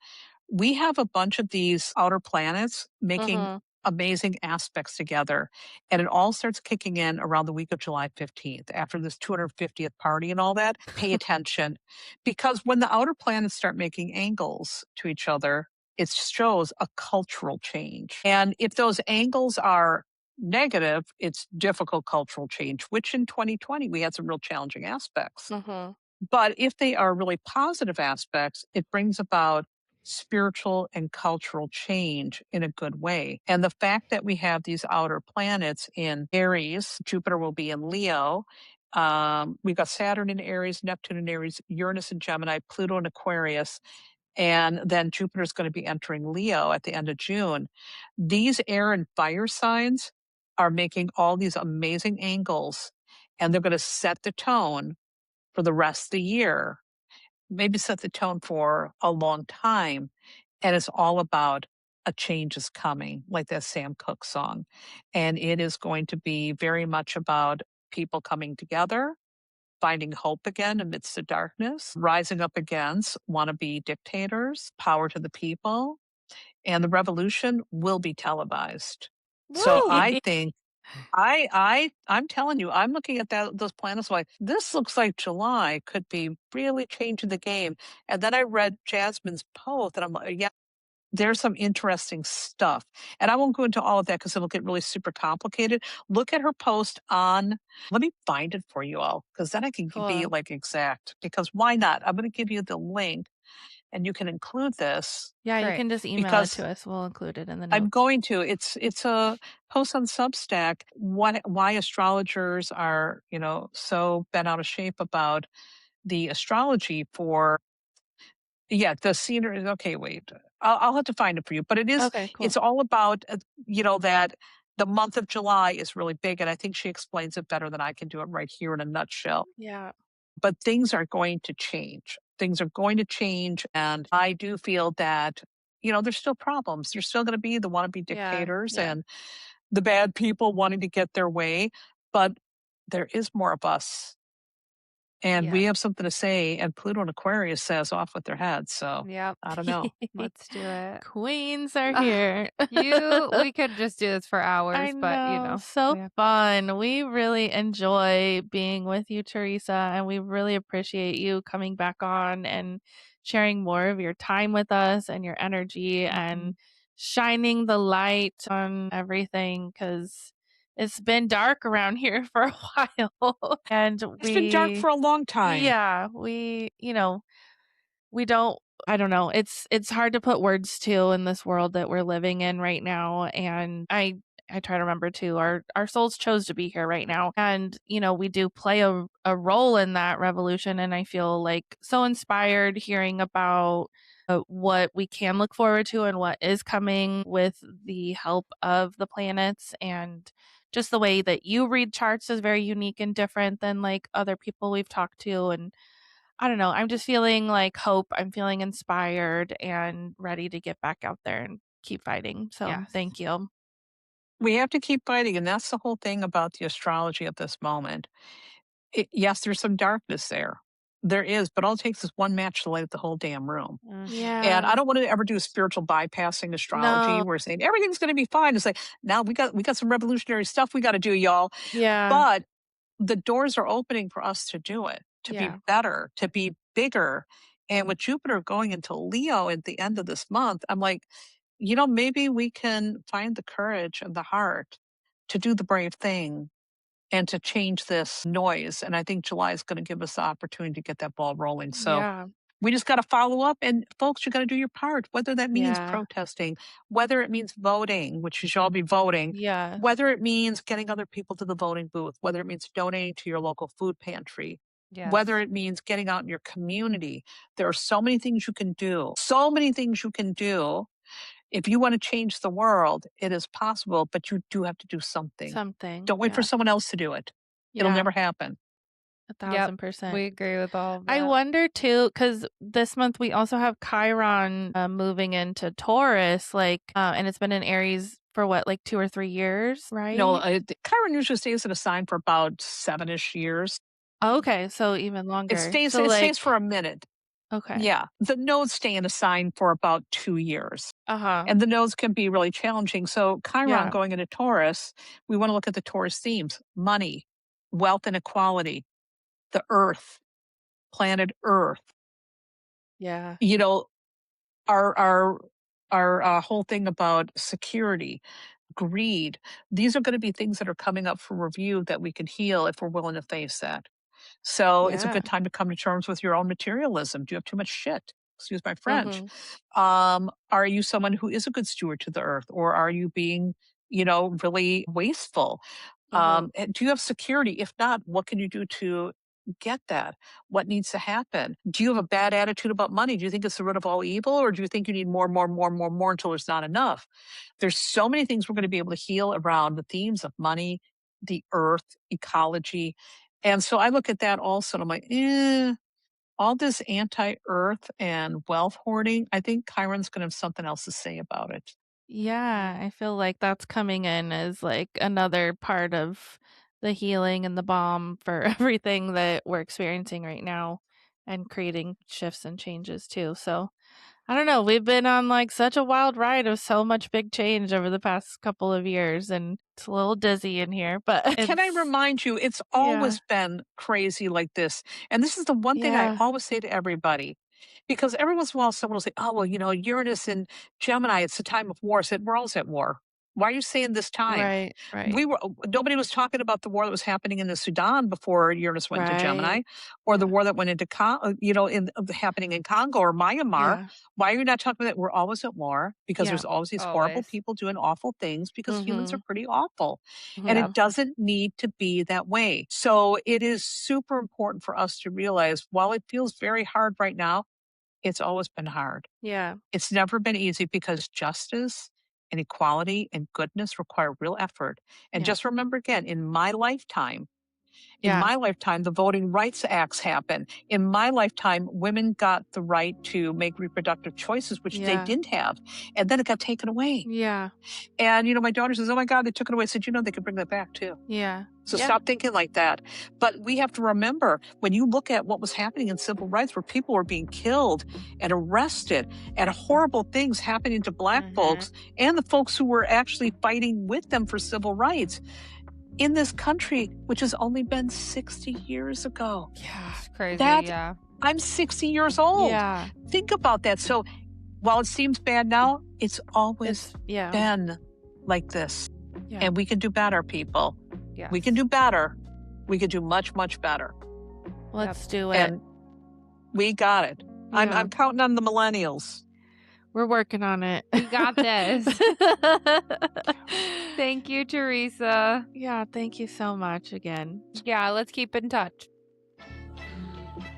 we have a bunch of these outer planets making Mhm. amazing aspects together. And it all starts kicking in around the week of July 15th after this 250th party and all that. Pay attention because when the outer planets start making angles to each other, it shows a cultural change. And if those angles are negative, it's difficult cultural change, which in 2020 we had some real challenging aspects. Mhm. But if they are really positive aspects, it brings about spiritual and cultural change in a good way. And the fact that we have these outer planets in Aries, Jupiter will be in Leo. We've got Saturn in Aries, Neptune in Aries, Uranus in Gemini, Pluto in Aquarius, and then Jupiter is going to be entering Leo at the end of June. These air and fire signs are making all these amazing angles, and they're going to set the tone for the rest of the year, maybe set the tone for a long time. And it's all about a change is coming, like that Sam Cooke song. And it is going to be very much about people coming together, finding hope again amidst the darkness, rising up against wannabe dictators, power to the people. And the revolution will be televised. So Woo! I think I'm telling you, I'm looking at those planets like this looks like July could be really changing the game. And then I read Jasmine's post and I'm like, yeah, there's some interesting stuff. And I won't go into all of that because it'll get really super complicated. Look at her post on, let me find it for you all, because then I can be Cool. like exact. Because why not? I'm going to give you the link and you can include this Yeah, you Great. can just email it because to us. We'll include it in the I'm notes. going to. It's a post on Substack. Why astrologers are so bent out of shape about the astrology for the scenery. Okay, wait, I'll have to find it for you. But Okay, cool. it's all about that the month of July is really big, and I think she explains it better than I can do it right here in a nutshell. Yeah. But things are going to change. Things are going to change. And I do feel that, there's still problems. There's still going to be the wannabe Yeah. dictators Yeah. and the bad people wanting to get their way. But there is more of us. And Yeah. we have something to say. And Pluto and Aquarius says off with their heads. So Yep. I don't know. Let's do it. Queens are Ugh, here. we could just do this for I hours, but know. So we have fun. We really enjoy being with you, Theresa, and we really appreciate you coming back on and sharing more of your time with us and your energy and shining the light on everything because it's been dark around here for a while. And It's been dark for a long time. yeah, we don't I don't know. It's hard to put words to in this world that we're living in right now. And I try to remember too, our souls chose to be here right now. And, we do play a role in that revolution. And I feel like so inspired hearing about what we can look forward to and what is coming with the help of the planets. And just the way that you read charts is very unique and different than like other people we've talked to. And I don't know. I'm just feeling like hope. I'm feeling inspired and ready to get back out there and keep fighting. So yes. thank you. We have to keep fighting. And that's the whole thing about the astrology at this moment. Yes, there's some darkness there. There is, but all it takes is one match to light up the whole damn room. And Yeah. I don't want to ever do spiritual bypassing astrology. No. We're saying everything's going to be fine. It's like, now we got some revolutionary stuff we got to do, y'all. Yeah. But the doors are opening for us to do it, to be Yeah. better, to be bigger. And with Jupiter going into Leo at the end of this month, I'm like, maybe we can find the courage and the heart to do the brave thing and to change this noise. And I think July is going to give us the opportunity to get that ball rolling. So Yeah. we just got to follow up. And folks, you got to do your part, whether that means Yeah. protesting, whether it means voting, which you should all be voting, Yes. whether it means getting other people to the voting booth, whether it means donating to your local food pantry, Yes. whether it means getting out in your community. There are so many things you can do, so many things you can do. If you want to change the world, it is possible, but you do have to do something. Something. Don't wait for Yeah. someone else to do it. It'll Yeah. never happen. 1,000%. We agree with all of that. I wonder too, because this month we also have Chiron moving into Taurus, and it's been in Aries for what, like 2 or 3 years, right? No, Chiron usually stays in a sign for about 7-ish years. Okay, so even longer. It So stays for a minute. Okay. Yeah. The nodes stay in a sign for about 2 years. Uh-huh. And the nodes can be really challenging. So Chiron Yeah. going into Taurus, we want to look at the Taurus themes: money, wealth and equality, the earth, planet Earth. Yeah. You know, our whole thing about security, greed. These are going to be things that are coming up for review that we can heal if we're willing to face that. So it's a Yeah. good time to come to terms with your own materialism. Do you have too much shit? Excuse my French. Mhm. Are you someone who is a good steward to the earth, or are you being, really wasteful? Mhm. And do you have security? If not, what can you do to get that? What needs to happen? Do you have a bad attitude about money? Do you think it's the root of all evil, or do you think you need more, more, more, more, more until there's not enough? There's so many things we're going to be able to heal around the themes of money, the earth, ecology. And so I look at that also and I'm like, all this anti-earth and wealth hoarding, I think Chiron's going to have something else to say about it. Yeah, I feel like that's coming in as like another part of the healing and the balm for everything that we're experiencing right now and creating shifts and changes too. So, I don't know, we've been on like such a wild ride of so much big change over the past couple of years and it's a little dizzy in here, but Can I it's remind you, it's yeah. always been crazy like this. And this is the one thing I Yeah. always say to everybody, because every once in a while someone will say, oh, well, Uranus and Gemini, it's the time of war. I said, we're always at war. Why are you saying this time? Right, right. Nobody was talking about the war that was happening in the Sudan before Uranus went to Gemini, Right. or the Yeah. war that went into happening in Congo or Myanmar. Yeah. Why are you not talking about that? We're always at war because Yeah. there's always these horrible Always. people doing awful things because humans are Mhm. pretty awful, and Yeah. it doesn't need to be that way. So it is super important for us to realize, while it feels very hard right now, it's always been hard. Yeah. It's never been easy because justice and equality and goodness require real effort. And Yeah. just remember again, in Yeah. my lifetime, the Voting Rights Acts happened. In my lifetime, women got the right to make reproductive choices, which they Yeah. didn't have. And then it got taken away. Yeah. And, my daughter says, oh my God, they took it away. I said, they could bring that back too. Yeah. So Yeah. stop thinking like that. But we have to remember, when you look at what was happening in civil rights, where people were being killed and arrested and horrible things happening to Black folks and the folks who were actually fighting with them for civil rights in this country, which has only been 60 years ago. Yeah. It's crazy, yeah. I'm 60 years old. Yeah. Think about that. So while it seems bad now, it's always Yeah. been like this. Yeah. And we can do better, people. Yes. We can do better. We can do much, much better. Let's do it. And we got it. Yeah. I'm counting on the millennials. We're working on it. We got this. Thank you, Theresa. Yeah, thank you so much again. Yeah, let's keep in touch.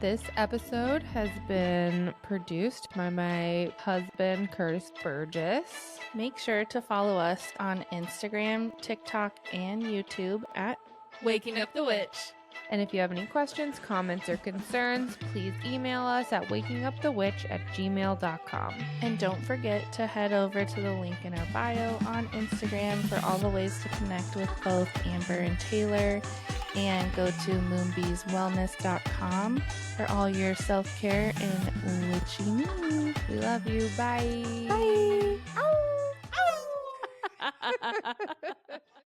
This episode has been produced by my husband, Curtis Burgess. Make sure to follow us on Instagram, TikTok, and YouTube at Waking Up the Witch. And if you have any questions, comments, or concerns, please email us at wakingupthewitch@gmail.com. And don't forget to head over to the link in our bio on Instagram for all the ways to connect with both Amber and Taylor. And go to moonbeeswellness.com for all your self-care and witchy news. We love you. Bye. Bye. Ow. Ow.